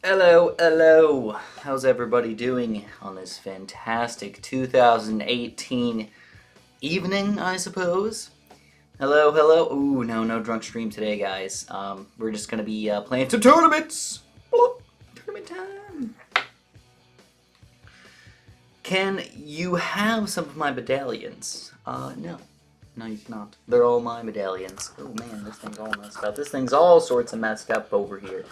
Hello, hello. How's everybody doing on this fantastic 2018 evening, I suppose? Hello, hello. Ooh, no drunk stream today, guys. We're just gonna be playing some tournaments. Bloop. Tournament time. Can you have some of my medallions? No. No, you cannot. They're all my medallions. Oh man, this thing's all messed up. This thing's all sorts of messed up over here.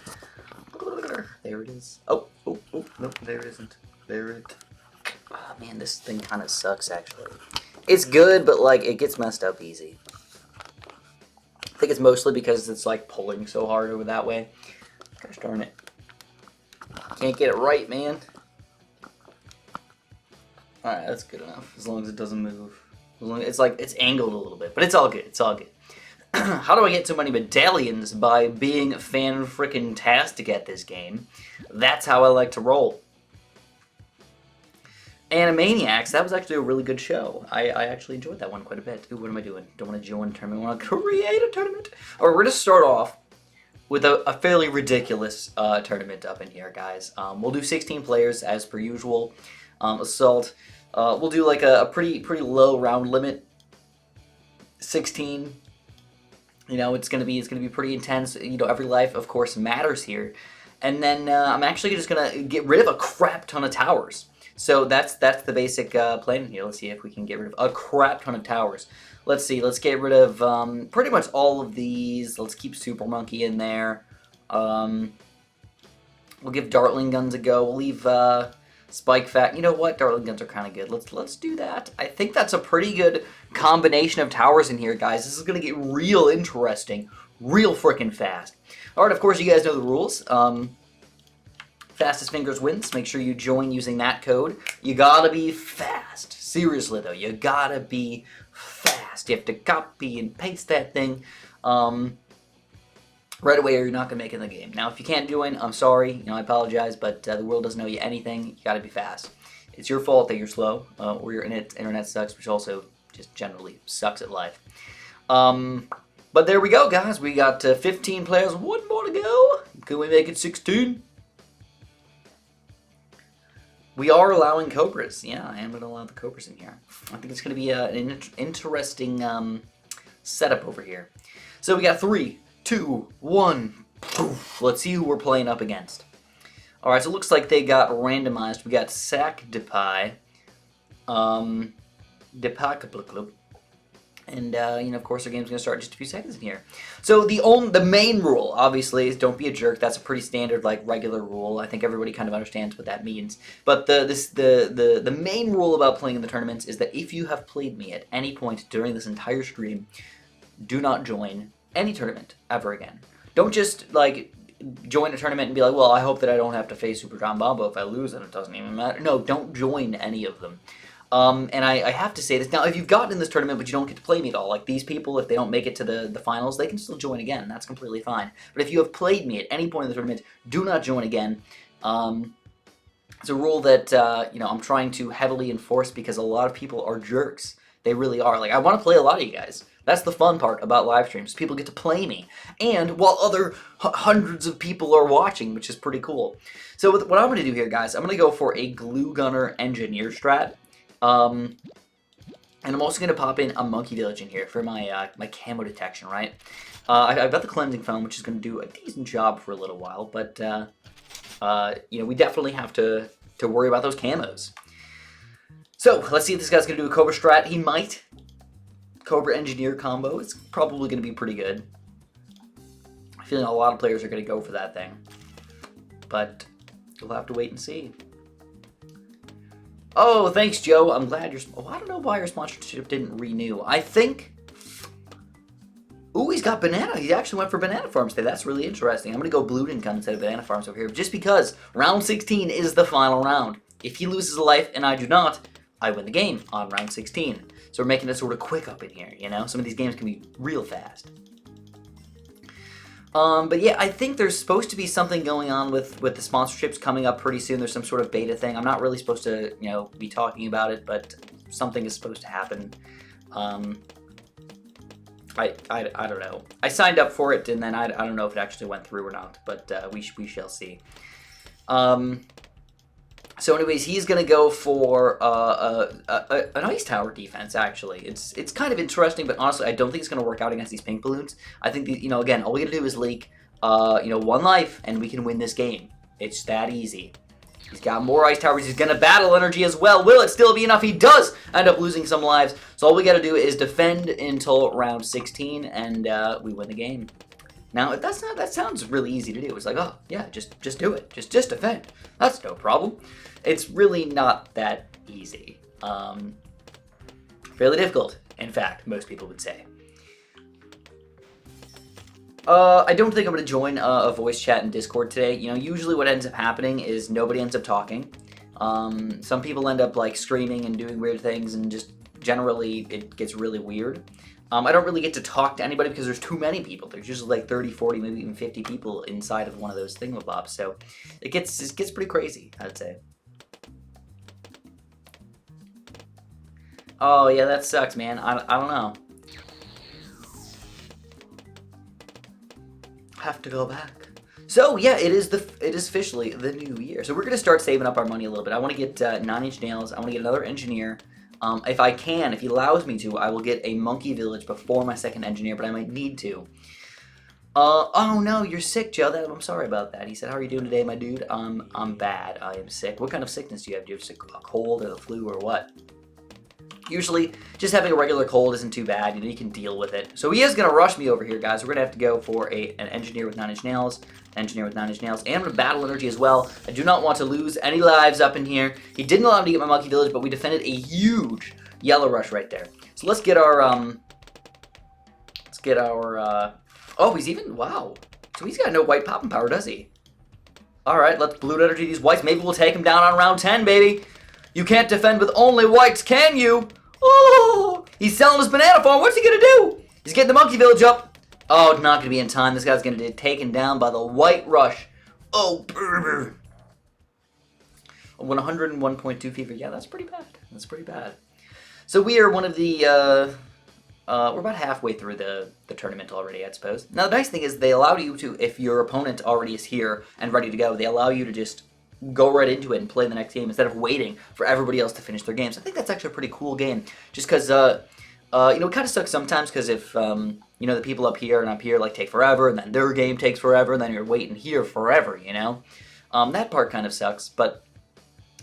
There it is. Oh, no, there it isn't. There it. Oh man, this thing kind of sucks actually. It's good, but like it gets messed up easy. I think it's mostly because it's like pulling so hard over that way. Gosh darn it. Can't get it right, man. Alright, that's good enough. As long as it doesn't move. As long as it's angled a little bit, but it's all good. It's all good. How do I get so many medallions? By being fan-frickin-tastic at this game. That's how I like to roll. Animaniacs, that was actually a really good show. I actually enjoyed that one quite a bit. Ooh, what am I doing? Don't want to join a tournament. I want to create a tournament. Alright, we're going to start off with a fairly ridiculous tournament up in here, guys. We'll do 16 players as per usual. Assault. We'll do like a pretty low round limit. 16. You know, it's gonna be pretty intense. You know, every life, of course, matters here. And then I'm actually just gonna get rid of a crap ton of towers. So that's the basic plan here. Let's see if we can get rid of a crap ton of towers. Let's see. Let's get rid of pretty much all of these. Let's keep Super Monkey in there. We'll give Dartling Guns a go. We'll leave Spike Fat. You know what? Dartling Guns are kind of good. Let's do that. I think that's a pretty good combination of towers in here, guys. This is going to get real interesting, real freaking fast. All right, of course, you guys know the rules. Fastest fingers wins. Make sure you join using that code. You gotta be fast. Seriously, though, you gotta be fast. You have to copy and paste that thing right away, or you're not going to make it in the game. Now, if you can't join, I'm sorry. You know, I apologize, but the world doesn't know you anything. You got to be fast. It's your fault that you're slow, or your internet sucks, which also just generally sucks at life. But there we go, guys. We got 15 players. One more to go. Can we make it 16? We are allowing Cobras. Yeah, I am going to allow the Cobras in here. I think it's going to be an interesting setup over here. So we got 3, 2, 1. Let's see who we're playing up against. Alright, so it looks like they got randomized. We got Sack Depay, Depay, and you know, of course, our game's gonna start in just a few seconds in here. So the main rule, obviously, is don't be a jerk. That's a pretty standard, like, regular rule. I think everybody kind of understands what that means. But the main rule about playing in the tournaments is that if you have played me at any point during this entire stream, do not join any tournament ever again. Don't just like join a tournament and be like, well, I hope that I don't have to face Super John Bombo if I lose, and it doesn't even matter. No, don't join any of them. And I have to say this now: if you've gotten in this tournament but you don't get to play me at all, like these people, if they don't make it to the finals, they can still join again. That's completely fine. But if you have played me at any point in the tournament, do not join again. It's a rule that you know, I'm trying to heavily enforce because a lot of people are jerks. They really are. Like, I want to play a lot of you guys. That's the fun part about live streams. People get to play me, and while other hundreds of people are watching, which is pretty cool. So what I'm going to do here, guys, I'm going to go for a Glue Gunner Engineer strat. And I'm also going to pop in a Monkey Village in here for my my camo detection, right? I've got the Cleansing Foam, which is going to do a decent job for a little while, but you know, we definitely have to worry about those camos. So let's see if this guy's going to do a Cobra strat. He might. Cobra Engineer combo. It's probably going to be pretty good. I'm feeling a lot of players are going to go for that thing. But we'll have to wait and see. Oh, thanks, Joe. I'm glad you're... Oh, I don't know why your sponsorship didn't renew. I think... Ooh, he's got Banana. He actually went for Banana Farms today. That's really interesting. I'm going to go Bloons instead of Banana Farms over here. Just because round 16 is the final round. If he loses a life and I do not, I win the game on round 16. So we're making it sort of quick up in here, you know? Some of these games can be real fast. But yeah, I think there's supposed to be something going on with the sponsorships coming up pretty soon. There's some sort of beta thing. I'm not really supposed to, you know, be talking about it, but something is supposed to happen. I don't know. I signed up for it, and then I don't know if it actually went through or not, but we shall see. So anyways, he's going to go for an ice tower defense, actually. It's kind of interesting, but honestly, I don't think it's going to work out against these pink balloons. I think, again, all we got to do is leak, 1 life, and we can win this game. It's that easy. He's got more ice towers. He's going to battle energy as well. Will it still be enough? He does end up losing some lives. So all we got to do is defend until round 16, and we win the game. Now, that sounds really easy to do. It's like, oh, yeah, just do it. Just defend. That's no problem. It's really not that easy. Fairly difficult, in fact, most people would say. I don't think I'm going to join a voice chat in Discord today. Usually what ends up happening is nobody ends up talking. Some people end up, like, screaming and doing weird things, and just generally it gets really weird. I don't really get to talk to anybody because there's too many people. There's usually like 30, 40, maybe even 50 people inside of one of those thingamabobs. So it gets pretty crazy, I'd say. Oh, yeah, that sucks, man. I don't know. Have to go back. So, yeah, it is officially the new year. So we're going to start saving up our money a little bit. I want to get 9-inch nails. I want to get another engineer. If I can, if he allows me to, I will get a monkey village before my second engineer, but I might need to. Oh no, you're sick, Joe. I'm sorry about that. He said, how are you doing today, my dude? I'm bad. I am sick. What kind of sickness do you have? Do you have a cold or the flu or what? Usually, just having a regular cold isn't too bad. You can deal with it. So he is going to rush me over here, guys. We're going to have to go for an engineer with 9-inch nails, engineer with 9-inch nails, and with battle energy as well. I do not want to lose any lives up in here. He didn't allow me to get my monkey village, but we defended a huge yellow rush right there. So let's get our, oh, he's even, wow. So he's got no white popping power, does he? All right, let's balloon energy these whites. Maybe we'll take him down on round 10, baby. You can't defend with only whites, can you? Oh, he's selling his banana farm. What's he going to do? He's getting the monkey village up. Oh, it's not going to be in time. This guy's going to get taken down by the white rush. Oh, brr. 101.2 fever. Yeah, that's pretty bad. That's pretty bad. So we are one of the, we're about halfway through the tournament already, I suppose. Now, the nice thing is they allow you to, if your opponent already is here and ready to go, they allow you to just go right into it and play the next game instead of waiting for everybody else to finish their games. I think that's actually a pretty cool game, just because, it kind of sucks sometimes because if, the people up here and up here, like, take forever, and then their game takes forever, and then you're waiting here forever, that part kind of sucks, but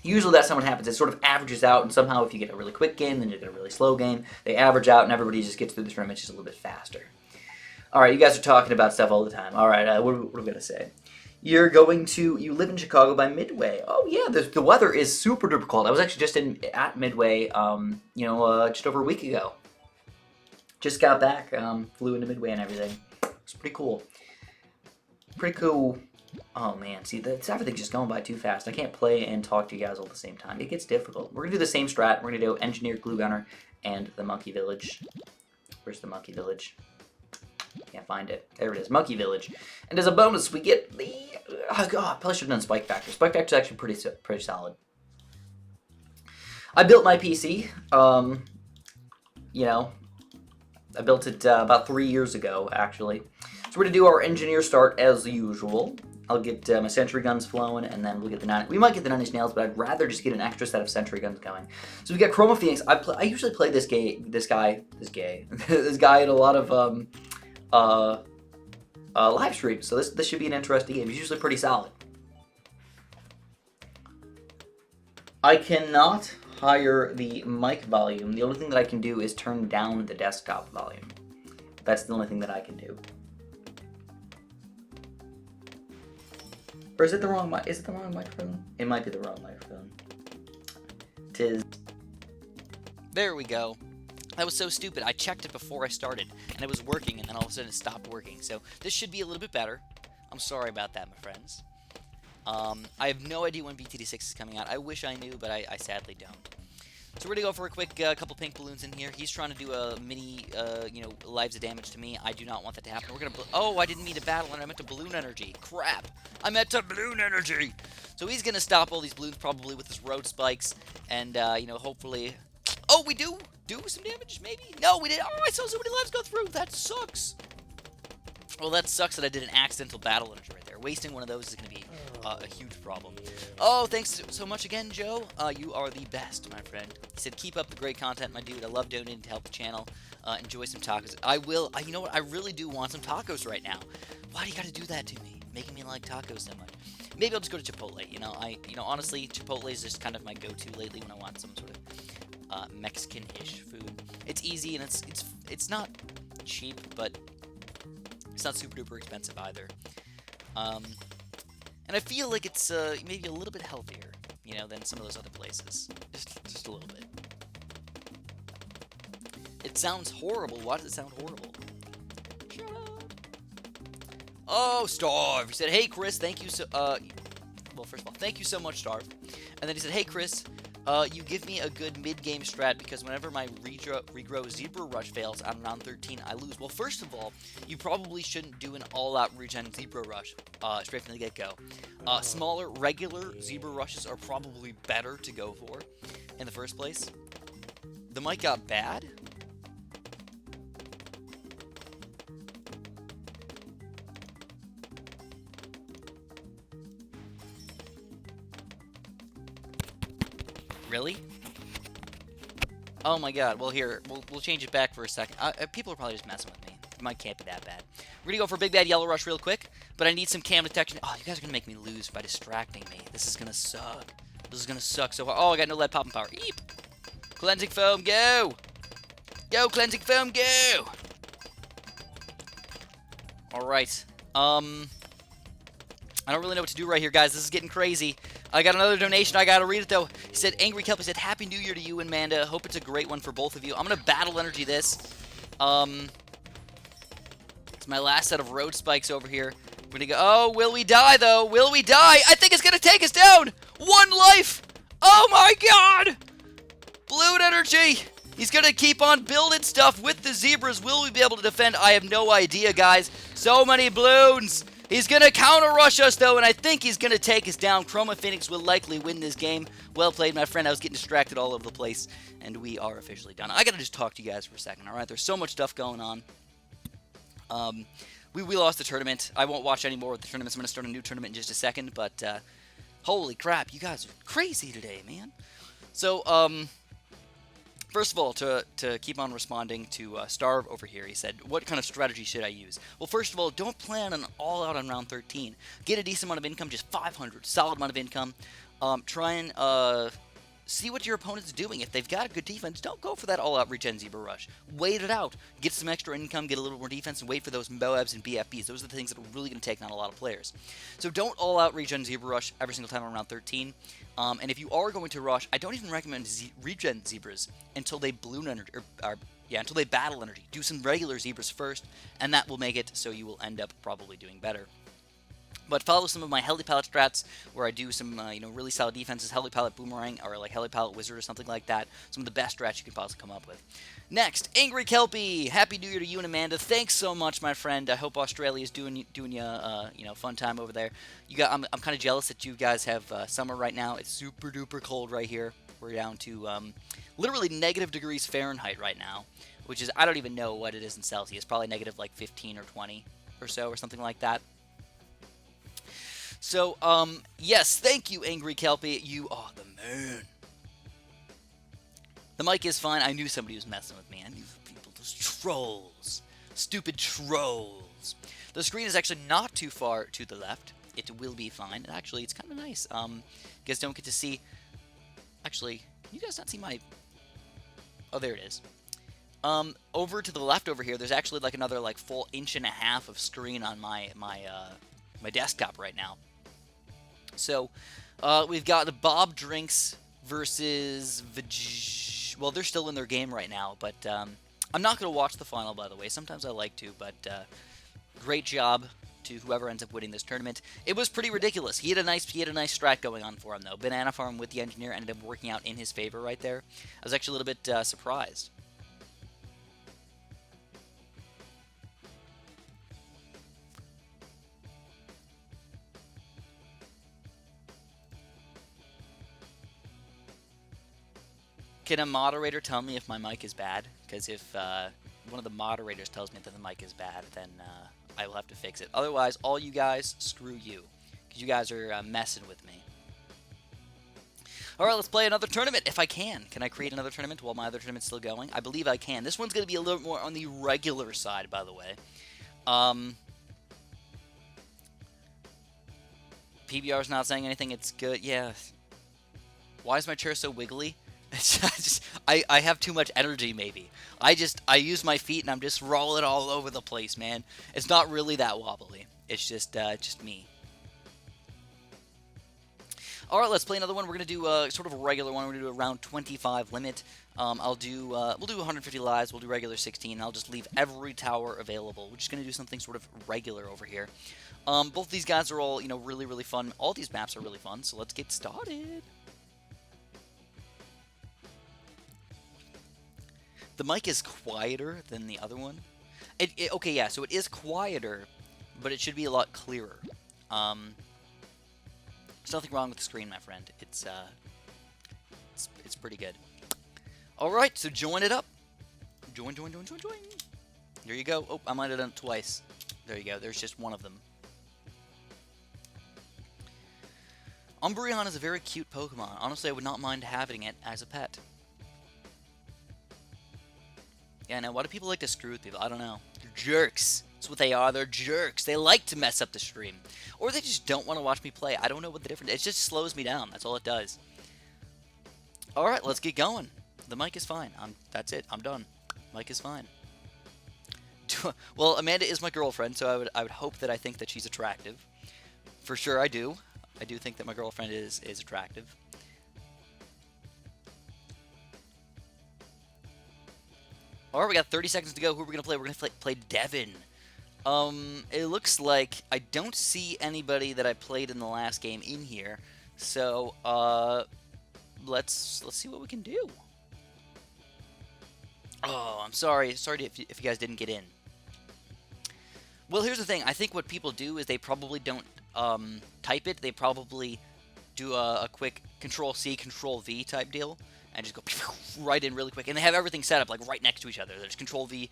usually that's not what happens. It sort of averages out, and somehow if you get a really quick game, then you get a really slow game, they average out, and everybody just gets through the tournament just a little bit faster. All right, you guys are talking about stuff all the time. All right, what are we going to say? You live in Chicago by Midway. Oh, yeah, the weather is super duper cold. I was actually just at Midway, just over a week ago. Just got back, flew into Midway and everything. It's pretty cool. Pretty cool. Oh, man, see, everything's just going by too fast. I can't play and talk to you guys all at the same time. It gets difficult. We're going to do the same strat. We're going to do Engineer, Glue Gunner, and the Monkey Village. Where's the Monkey Village? Can't find it. There it is, Monkey Village. And as a bonus, we get the... Oh, God, I probably should have done Spike Factor. Spike Factor is actually pretty solid. I built my PC. I built it about 3 years ago, actually. So we're going to do our engineer start as usual. I'll get my sentry guns flowing, and then we'll get the 9... We might get the 9-inch nails, but I'd rather just get an extra set of sentry guns going. So we got Chroma Phoenix. I usually play this guy in a lot of... live stream, so this should be an interesting game. He's usually pretty solid. I cannot higher the mic volume. The only thing that I can do is turn down the desktop volume. That's the only thing that I can do. Or is it the wrong mic? Is it the wrong microphone? It might be the wrong microphone. Tis. There we go. That was so stupid. I checked it before I started, and it was working, and then all of a sudden it stopped working. So this should be a little bit better. I'm sorry about that, my friends. I have no idea when BTD6 is coming out. I wish I knew, but I sadly don't. So we're going to go for a quick couple pink balloons in here. He's trying to do a mini, lives of damage to me. I do not want that to happen. We're going to... Oh, I didn't mean to battle, and I meant to balloon energy. Crap. I meant to balloon energy. So he's going to stop all these balloons probably with his road spikes, and, hopefully... Oh, we do some damage, maybe? No, we didn't. Oh, I saw so many lives go through. That sucks. Well, that sucks that I did an accidental battle energy right there. Wasting one of those is going to be a huge problem. Oh, thanks so much again, Joe. You are the best, my friend. He said, keep up the great content, my dude. I love donating to help the channel. Enjoy some tacos. I will. You know what? I really do want some tacos right now. Why do you got to do that to me? Making me like tacos so much. Maybe I'll just go to Chipotle. Honestly, Chipotle is just kind of my go-to lately when I want some sort of Mexican-ish food. It's easy and it's not cheap, but it's not super duper expensive either. And I feel like it's maybe a little bit healthier, than some of those other places. Just a little bit. It sounds horrible. Why does it sound horrible? Shut up. Oh, Starve. He said, hey, Chris, thank you so... well, first of all, thank you so much, Starve. And then he said, hey, Chris, you give me a good mid-game strat because whenever my regrow Zebra Rush fails on round 13, I lose. Well, first of all, you probably shouldn't do an all-out regen Zebra Rush straight from the get-go. Smaller, regular Zebra Rushes are probably better to go for in the first place. The mic got bad? Really? Oh my god. Well, here, we'll change it back for a second. People are probably just messing with me. It might can't be that bad. We're gonna go for Big Bad Yellow Rush real quick, but I need some cam detection. Oh, you guys are gonna make me lose by distracting me. This is gonna suck. This is gonna suck so hard. Oh, I got no lead popping power. Eep! Cleansing Foam, go! Go, Cleansing Foam, go! Alright. I don't really know what to do right here, guys. This is getting crazy. I got another donation. I gotta read it, though. He said, Angry Kelp, he said, Happy New Year to you and Manda. Hope it's a great one for both of you. I'm gonna battle energy this. It's my last set of road spikes over here. We're gonna go, oh, will we die, though? Will we die? I think it's gonna take us down! 1 life! Oh my god! Balloon energy! He's gonna keep on building stuff with the zebras. Will we be able to defend? I have no idea, guys. So many balloons! He's going to counter-rush us, though, and I think he's going to take us down. Chroma Phoenix will likely win this game. Well played, my friend. I was getting distracted all over the place, and we are officially done. I got to just talk to you guys for a second, all right? There's so much stuff going on. We lost the tournament. I won't watch any more of the tournaments. I'm going to start a new tournament in just a second, but holy crap, you guys are crazy today, man. So, first of all, to keep on responding to Starve over here, he said, what kind of strategy should I use? Well, first of all, don't plan an all-out on round 13. Get a decent amount of income, just 500, solid amount of income. Try and see what your opponent's doing. If they've got a good defense, don't go for that all-out regen Zebra Rush. Wait it out. Get some extra income, get a little more defense, and wait for those Moabs and BFBs. Those are the things that are really going to take on a lot of players. So don't all-out regen Zebra Rush every single time on round 13. And if you are going to rush, I don't even recommend regen Zebras until they balloon energy, until they battle energy. Do some regular Zebras first, and that will make it so you will end up probably doing better. But follow some of my Heli Palette strats, where I do some, really solid defenses, Heli Palette Boomerang, or like Heli Palette Wizard or something like that. Some of the best strats you can possibly come up with. Next, Angry Kelpie. Happy New Year to you and Amanda. Thanks so much, my friend. I hope Australia is doing you fun time over there. I'm kind of jealous that you guys have summer right now. It's super duper cold right here. We're down to literally negative degrees Fahrenheit right now, which is, I don't even know what it is in Celsius. Probably negative like 15 or 20 or so, or something like that. So, yes, thank you, Angry Kelpie. You are the moon. The mic is fine. I knew somebody was messing with me. I knew people, those trolls. Stupid trolls. The screen is actually not too far to the left. It will be fine. Actually, it's kind of nice. You guys don't get to see... Actually, can you guys not see my... Oh, there it is. Over to the left over here, there's actually like another like full 1.5 inches of screen on my desktop right now. So, we've got Bob Drinks versus well, they're still in their game right now, but I'm not going to watch the final, by the way. Sometimes I like to, but great job to whoever ends up winning this tournament. It was pretty ridiculous. He had a nice strat going on for him, though. Banana Farm with the Engineer ended up working out in his favor right there. I was actually a little bit surprised. Can a moderator tell me if my mic is bad? Because if one of the moderators tells me that the mic is bad, then I will have to fix it. Otherwise, all you guys, screw you. because you guys are messing with me. All right, let's play another tournament if I can. Can I create another tournament while my other tournament's still going? I believe I can. This one's going to be a little more on the regular side, by the way. PBR's not saying anything. It's good. Yeah. Why is my chair so wiggly? I have too much energy, maybe. I use my feet and I'm just rolling all over the place, man. It's not really that wobbly. It's just me. All right, let's play another one. We're gonna do sort of a regular one. We're gonna do a round 25 limit. We'll do 150 lives. We'll do regular 16. And I'll just leave every tower available. We're just gonna do something sort of regular over here. Both these guys are all really really fun. All these maps are really fun. So let's get started. The mic is quieter than the other one. Okay, yeah. So it is quieter, but it should be a lot clearer. There's nothing wrong with the screen, my friend. It's pretty good. All right, so join it up. Join. There you go. Oh, I might have done it twice. There you go. There's just one of them. Umbreon is a very cute Pokemon. Honestly, I would not mind having it as a pet. Yeah, now why do people like to screw with people? I don't know. They're jerks. That's what they are. They're jerks. They like to mess up the stream. Or they just don't want to watch me play. I don't know what the difference is. It just slows me down. That's all it does. Alright, let's get going. The mic is fine. That's it. I'm done. Mic is fine. Well, Amanda is my girlfriend, so I would hope that I think that she's attractive. For sure I do. I do think that my girlfriend is attractive. Alright, we got 30 seconds to go. Who are we going to play? We're going to play Devin. It looks like I don't see anybody that I played in the last game in here. So, let's see what we can do. Oh, I'm sorry. Sorry if you guys didn't get in. Well, here's the thing. I think what people do is they probably don't type it. They probably do a quick Control-C, Control-V type deal. And just go right in really quick. And they have everything set up, like, right next to each other. There's Control-V,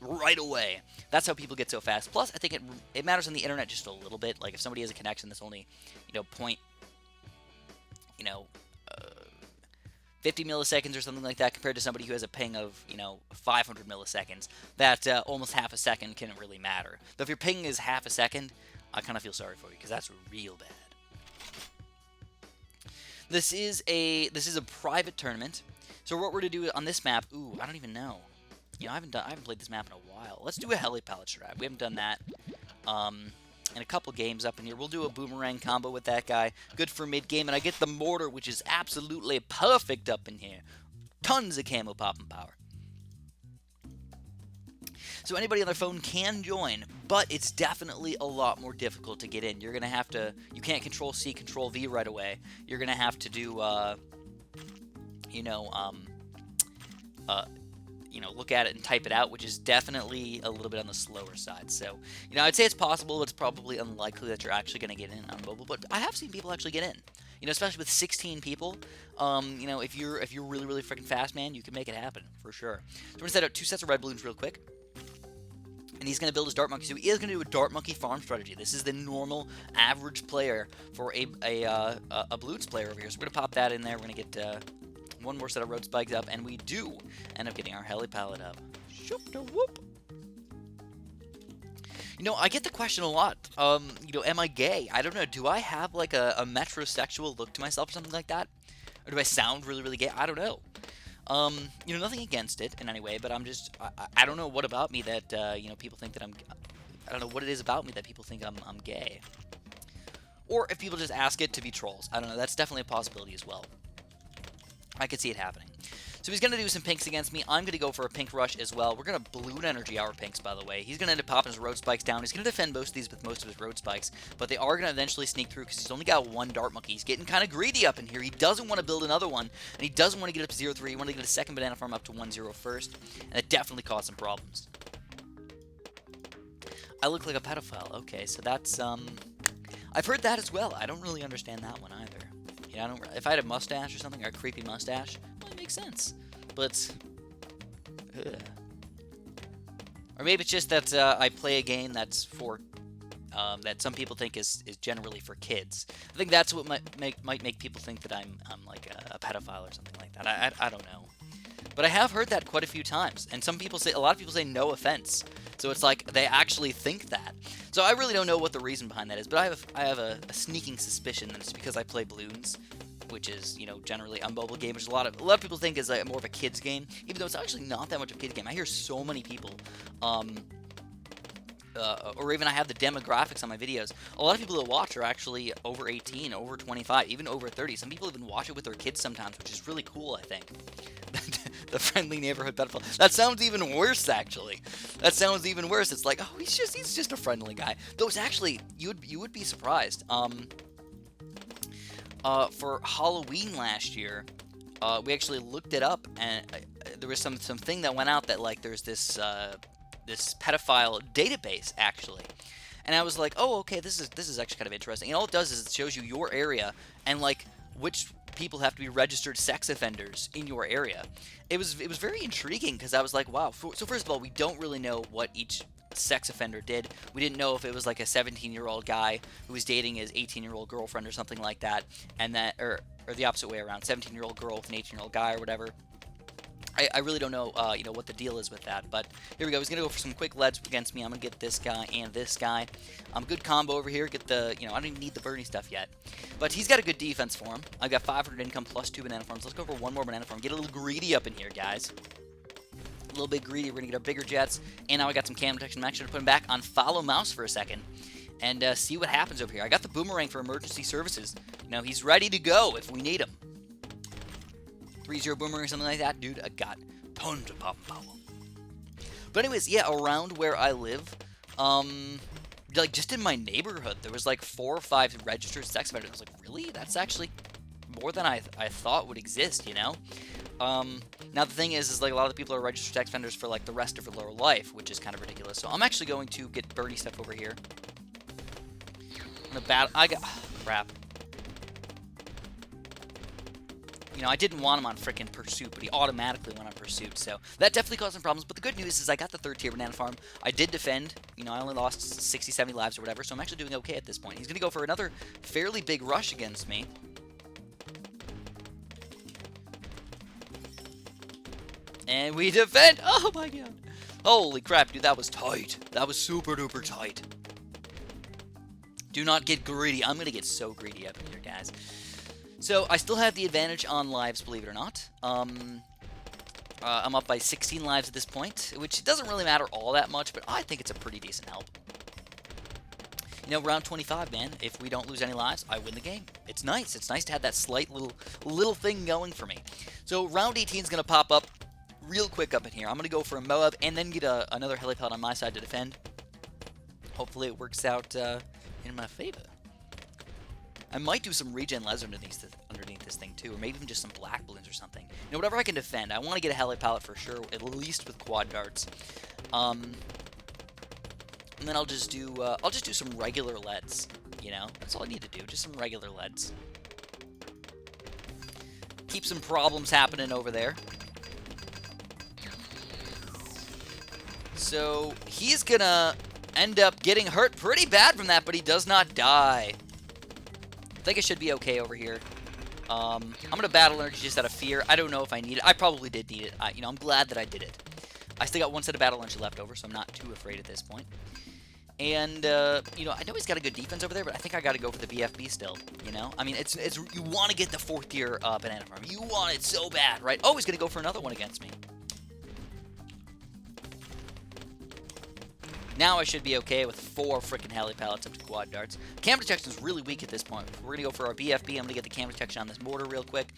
right away. That's how people get so fast. Plus, I think it matters on the internet just a little bit. Like, if somebody has a connection that's only, 50 milliseconds or something like that, compared to somebody who has a ping of, 500 milliseconds, that almost half a second can really matter. But if your ping is half a second, I kind of feel sorry for you, because that's real bad. This is a private tournament. So what we're gonna do on this map? Ooh, I don't even know. I haven't played this map in a while. Let's do a heli pallet strat. We haven't done that in a couple games up in here. We'll do a boomerang combo with that guy. Good for mid game, and I get the mortar, which is absolutely perfect up in here. Tons of camo popping power. So anybody on their phone can join, but it's definitely a lot more difficult to get in. You're going to have to, you can't Control-C, Control-V right away. You're going to have to do, look at it and type it out, which is definitely a little bit on the slower side. So, I'd say it's possible, but it's probably unlikely that you're actually going to get in on mobile. But I have seen people actually get in. Especially with 16 people. If you're really, really freaking fast, man, you can make it happen, for sure. So we're going to set up 2 sets of red balloons real quick. And he's going to build his Dart Monkey. So he is going to do a Dart Monkey farm strategy. This is the normal, average player for a Bloons player over here. So we're going to pop that in there. We're going to get one more set of road spikes up. And we do end up getting our heli pallet up. Shoop-da-whoop. I get the question a lot. Am I gay? I don't know. Do I have, like, a metrosexual look to myself or something like that? Or do I sound really, really gay? I don't know. Nothing against it in any way, but I don't know what about me that, people think that I don't know what it is about me that people think I'm gay. Or if people just ask it to be trolls. I don't know. That's definitely a possibility as well. I could see it happening. So he's going to do some pinks against me. I'm going to go for a pink rush as well. We're going to balloon energy our pinks, by the way. He's going to end up popping his road spikes down. He's going to defend most of these with most of his road spikes, but they are going to eventually sneak through because he's only got one Dart Monkey. He's getting kind of greedy up in here. He doesn't want to build another one, and he doesn't want to get up to 0-3. He wants to get a second banana farm up to 1-0 first, and it definitely caused some problems. I look like a pedophile. Okay, so that's, I've heard that as well. I don't really understand that one either. If I had a mustache or something, or a creepy mustache, well, it makes sense. But, or maybe it's just that I play a game that's for that some people think is generally for kids. I think that's what might make people think that I'm like a pedophile or something like that. I don't know. But I have heard that quite a few times, and a lot of people say no offense. So it's like they actually think that. So I really don't know what the reason behind that is, but I have a sneaking suspicion that it's because I play Bloons, which is, you know, generally a mobile game, which a lot of people think is more of a kids game, even though it's actually not that much of a kids game. I hear so many people, or even I have the demographics on my videos. A lot of people that watch are actually over 18, over 25, even over 30. Some people even watch it with their kids sometimes, which is really cool, I think. The friendly neighborhood pedophile. That sounds even worse, actually. That sounds even worse. It's like, oh, he's just a friendly guy. Though it's actually, you would be surprised. For Halloween last year, we actually looked it up, and there was some thing that went out that like there's this this pedophile database actually, and I was like, oh, okay, this is actually kind of interesting. And all it does is it shows you your area and like which people have to be registered sex offenders in your area. It was very intriguing because I was like, wow. So first of all, we don't really know what each sex offender did. We didn't know if it was like a 17-year-old guy who was dating his 18-year-old girlfriend or something like that, and that or the opposite way around, 17-year-old girl with an 18-year-old guy or whatever. I really don't know, you know, what the deal is with that, but here we go. He's going to go for some quick leads against me. I'm going to get this guy and this guy. Good combo over here. Get the, you know, I don't even need the Bernie stuff yet, but he's got a good defense for him. I got 500 income plus 2 banana farms. Let's go for one more banana farm. Get a little greedy up in here, guys. A little bit greedy. We're going to get our bigger jets, and now I got some cam protection. I'm actually going to put him back on follow mouse for a second and see what happens over here. I got the boomerang for emergency services. You know, he's ready to go if we need him. 3-0 boomerang or something like that, dude. I got tons of pop power. But anyways, yeah, around where I live, like just in my neighborhood, there was like 4 or 5 registered sex offenders. I was like, really? That's actually more than I thought would exist, you know? Now the thing is like a lot of the people are registered sex offenders for like the rest of their life, which is kind of ridiculous. So I'm actually going to get Bernie stuff over here. I'm gonna battle. I got crap. You know, I didn't want him on frickin' Pursuit, but he automatically went on Pursuit, so that definitely caused some problems. But the good news is I got the 3rd tier banana farm. I did defend. You know, I only lost 60, 70 lives or whatever, so I'm actually doing okay at this point. He's going to go for another fairly big rush against me. And we defend. Oh, my God. Holy crap, dude, that was tight. That was super duper tight. Do not get greedy. I'm going to get so greedy up in here, guys. So, I still have the advantage on lives, believe it or not. I'm up by 16 lives at this point, which doesn't really matter all that much, but I think it's a pretty decent help. You know, round 25, man, if we don't lose any lives, I win the game. It's nice. It's nice to have that slight little thing going for me. So, round 18 is going to pop up real quick up in here. I'm going to go for a Moab and then get another helipad on my side to defend. Hopefully it works out in my favor. I might do some regen les underneath this thing too, or maybe even just some black balloons or something. You know, whatever I can defend. I want to get a heli pallet for sure, at least with quad darts. And then I'll just do some regular leads. You know, that's all I need to do, just some regular leads. Keep some problems happening over there. So he's gonna end up getting hurt pretty bad from that, but he does not die. I think I should be okay over here. I'm going to battle energy just out of fear. I don't know if I need it. I probably did need it. You know, I'm glad that I did it. I still got 1 set of battle energy left over, so I'm not too afraid at this point. And, you know, I know he's got a good defense over there, but I think I got to go for the BFB still, you know? I mean, it's you want to get the 4th tier banana farm. You want it so bad, right? Oh, he's going to go for another one against me. Now I should be okay with 4 freaking heli pallets up to quad darts. Cam protection is really weak at this point. We're going to go for our BFB. I'm going to get the cam protection on this mortar real quick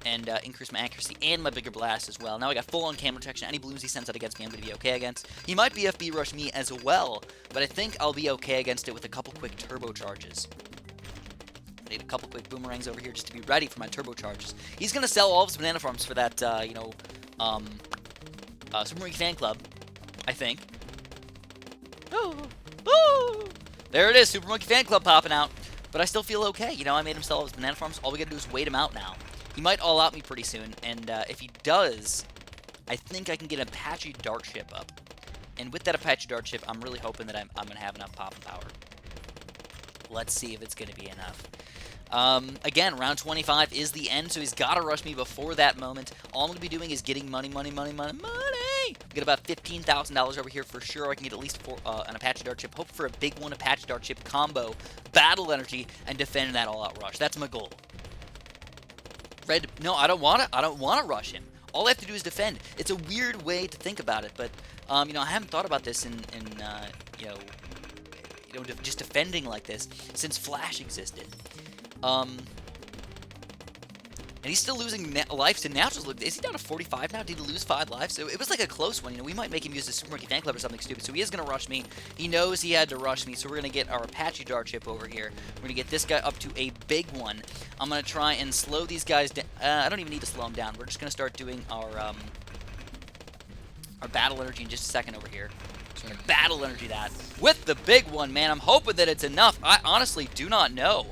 and increase my accuracy and my bigger blast as well. Now I got full-on cam protection. Any balloons he sends out against me, I'm going to be okay against. He might BFB rush me as well, but I think I'll be okay against it with a couple quick turbocharges. I need a couple quick boomerangs over here just to be ready for my turbocharges. He's going to sell all of his banana farms for that, you know, Super Monkey Fan Club, I think. Oh, oh. There it is, Super Monkey Fan Club popping out. But I still feel okay. You know, I made him sell all his banana farms. All we gotta do is wait him out now. He might all out me pretty soon, and if he does, I think I can get an Apache Dart Ship up. And with that Apache Dart Ship, I'm really hoping that I'm gonna have enough pop and power. Let's see if it's going to be enough. Again, round 25 is the end, so he's got to rush me before that moment. All I'm going to be doing is getting money. Get about $15,000 over here for sure. I can get at least an Apache Dart Chip. Hope for a big one Apache Dart Chip combo, battle energy, and defend that all-out rush. That's my goal. Red, no, I don't want to rush him. All I have to do is defend. It's a weird way to think about it, but you know, I haven't thought about this in you know, just defending like this since Flash existed. And he's still losing lives to naturals. Look, is he down to 45 now? Did he lose 5 lives? So it was like a close one. You know, we might make him use the Super Monkey Fan Club or something stupid. So he is going to rush me. He knows he had to rush me. So we're going to get our Apache Dart Chip over here. We're going to get this guy up to a big one. I'm going to try and slow these guys down. I don't even need to slow them down. We're just going to start doing our battle energy in just a second over here. So we're going to battle energy that with the big one, man. I'm hoping that it's enough. I honestly do not know.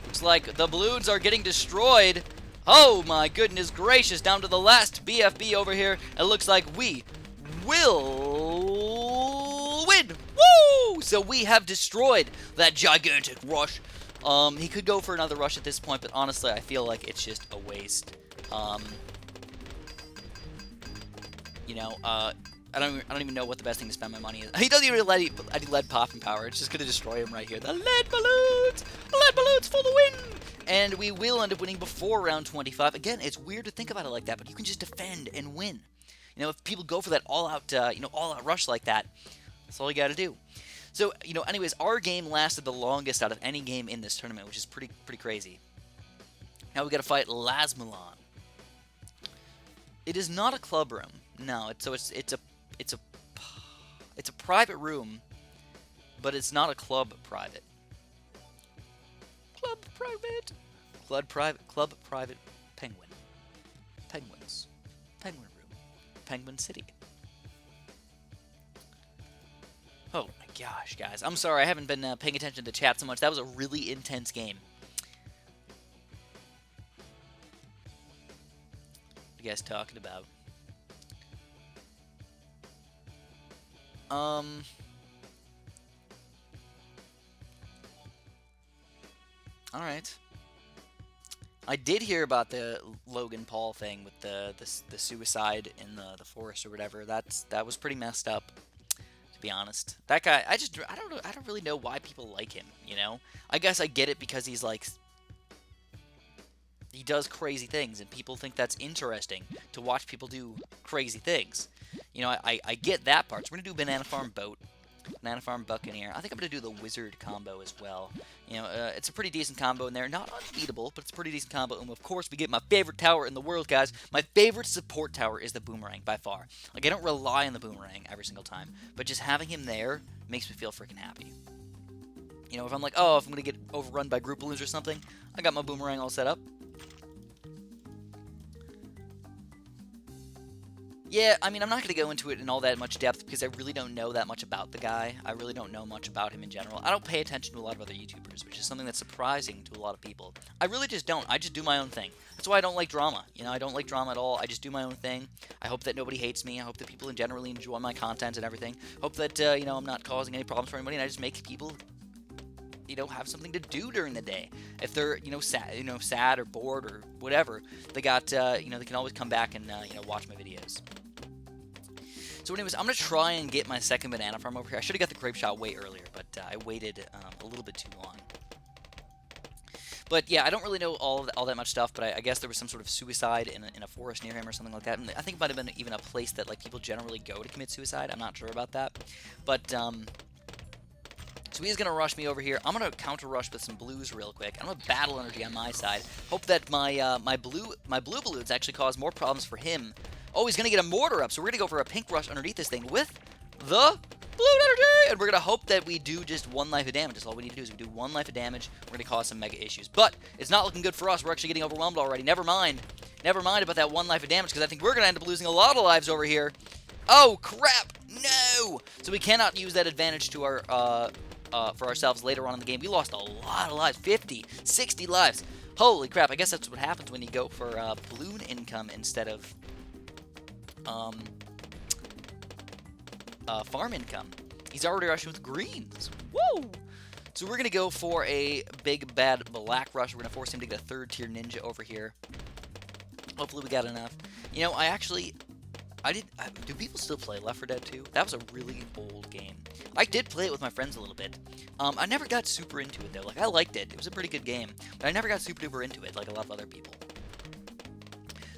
Looks like the Bloons are getting destroyed. Oh my goodness gracious, down to the last BFB over here. It looks like we will win. Woo! So we have destroyed that gigantic rush. He could go for another rush at this point, but honestly, I feel like it's just a waste. You know, I don't even know what the best thing to spend my money is. He doesn't even let lead popping power. It's just gonna destroy him right here. The lead balloons for the win, and we will end up winning before round 25. Again, it's weird to think about it like that, but you can just defend and win. You know, if people go for that all-out, all-out rush like that, that's all you got to do. So, you know, anyways, our game lasted the longest out of any game in this tournament, which is pretty crazy. Now we got to fight Lasmalon. It is not a club room. No, it's a private room, but it's not a club private. Club private penguin. Penguins. Penguin room. Penguin City. Oh my gosh, guys. I'm sorry, I haven't been paying attention to chat so much. That was a really intense game. What are you guys talking about? Alright. I did hear about the Logan Paul thing with the suicide in the forest or whatever. That was pretty messed up, to be honest. That guy, I don't really know why people like him, you know? I guess I get it because he's like, he does crazy things and people think that's interesting to watch people do crazy things. You know, I get that part. So we're going to do Banana Farm Boat, Banana Farm Buccaneer. I think I'm going to do the Wizard combo as well. You know, it's a pretty decent combo in there. Not unbeatable, but it's a pretty decent combo. And of course, we get my favorite tower in the world, guys. My favorite support tower is the Boomerang, by far. Like, I don't rely on the Boomerang every single time, but just having him there makes me feel freaking happy. You know, if I'm like, oh, if I'm going to get overrun by group balloons or something, I got my Boomerang all set up. Yeah, I mean, I'm not going to go into it in all that much depth because I really don't know that much about the guy. I really don't know much about him in general. I don't pay attention to a lot of other YouTubers, which is something that's surprising to a lot of people. I really just don't. I just do my own thing. That's why I don't like drama. You know, I don't like drama at all. I just do my own thing. I hope that nobody hates me. I hope that people generally enjoy my content and everything. Hope that, you know, I'm not causing any problems for anybody, and I just make people, you know, have something to do during the day. If they're, you know, sad or bored or whatever, they got, you know, they can always come back and, you know, watch my videos. So anyways, I'm going to try and get my second banana farm over here. I should have got the grape shot way earlier, but I waited a little bit too long. But yeah, I don't really know all that much stuff, but I guess there was some sort of suicide in a forest near him or something like that. And I think it might have been even a place that like people generally go to commit suicide. I'm not sure about that. But so he's going to rush me over here. I'm going to counter rush with some blues real quick. I'm going to battle energy on my side. Hope that my blue balloons actually cause more problems for him. Oh, he's going to get a mortar up, so we're going to go for a pink rush underneath this thing with the balloon energy! And we're going to hope that we do just 1 life of damage. That's all we need to do is we do 1 life of damage. We're going to cause some mega issues. But it's not looking good for us. We're actually getting overwhelmed already. Never mind. Never mind about that 1 life of damage, because I think we're going to end up losing a lot of lives over here. Oh, crap! No! So we cannot use that advantage to our for ourselves later on in the game. We lost a lot of lives. 50, 60 lives. Holy crap. I guess that's what happens when you go for balloon income instead of farm income. He's already rushing with greens. Woo! So we're going to go for a big, bad black rush. We're going to force him to get a 3rd tier ninja over here. Hopefully we got enough. You know, do people still play Left 4 Dead 2? That was a really old game. I did play it with my friends a little bit. I never got super into it, though. Like, I liked it. It was a pretty good game. But I never got super duper into it, like a lot of other people.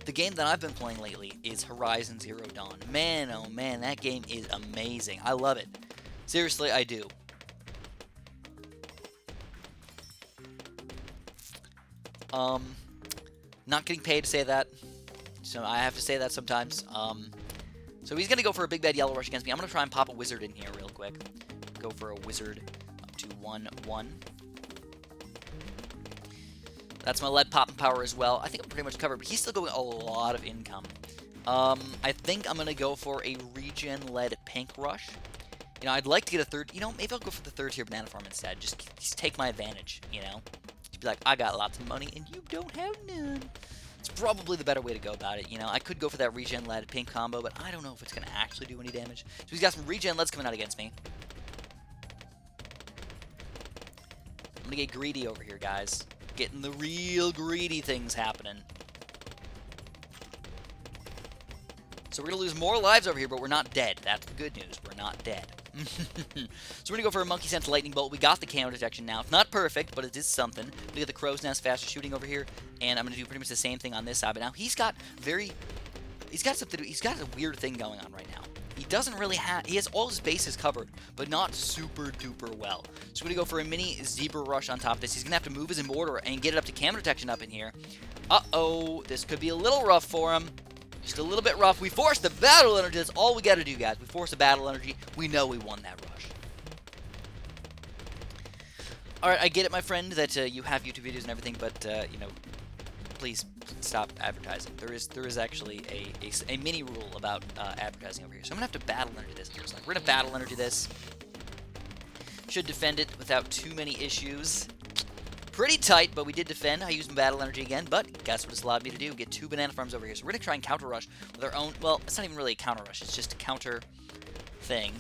The game that I've been playing lately is Horizon Zero Dawn. Man, oh man, that game is amazing. I love it. Seriously, I do. Not getting paid to say that. So I have to say that sometimes. So he's going to go for a big bad yellow rush against me. I'm going to try and pop a wizard in here real quick. Go for a wizard up to 1-1. That's my lead popping power as well. I think I'm pretty much covered, but he's still going a lot of income. I think I'm going to go for a regen lead pink rush. You know, I'd like to get a 3rd... You know, maybe I'll go for the 3rd tier banana farm instead. Just take my advantage, you know? Just be like, I got lots of money and you don't have none. It's probably the better way to go about it, you know. I could go for that regen lead pink combo, but I don't know if it's going to actually do any damage. So he's got some regen leads coming out against me. I'm going to get greedy over here, guys. Getting the real greedy things happening. So we're going to lose more lives over here, but we're not dead. That's the good news. We're not dead. So we're going to go for a Monkey Sense Lightning Bolt. We got the camo detection now. It's not perfect, but it is something. We get the Crow's Nest faster shooting over here, and I'm going to do pretty much the same thing on this side. But now he's got a weird thing going on right now. He doesn't really have... He has all his bases covered, but not super duper well. So we're going to go for a mini Zebra Rush on top of this. He's going to have to move his Immortar and get it up to camo detection up in here. Uh-oh. This could be a little rough for him. Just a little bit rough. We forced the battle energy. That's all we got to do, guys. We forced the battle energy. We know we won that rush. Alright, I get it, my friend, that you have YouTube videos and everything, but, you know, please stop advertising. There is actually a mini rule about advertising over here. So I'm going to have to battle energy this. So we're going to battle energy this. Should defend it without too many issues. Pretty tight, but we did defend. I used my battle energy again, but guess what it's allowed me to do? Get 2 banana farms over here. So we're going to try and counter rush with our own... Well, it's not even really a counter rush. It's just a counter thing.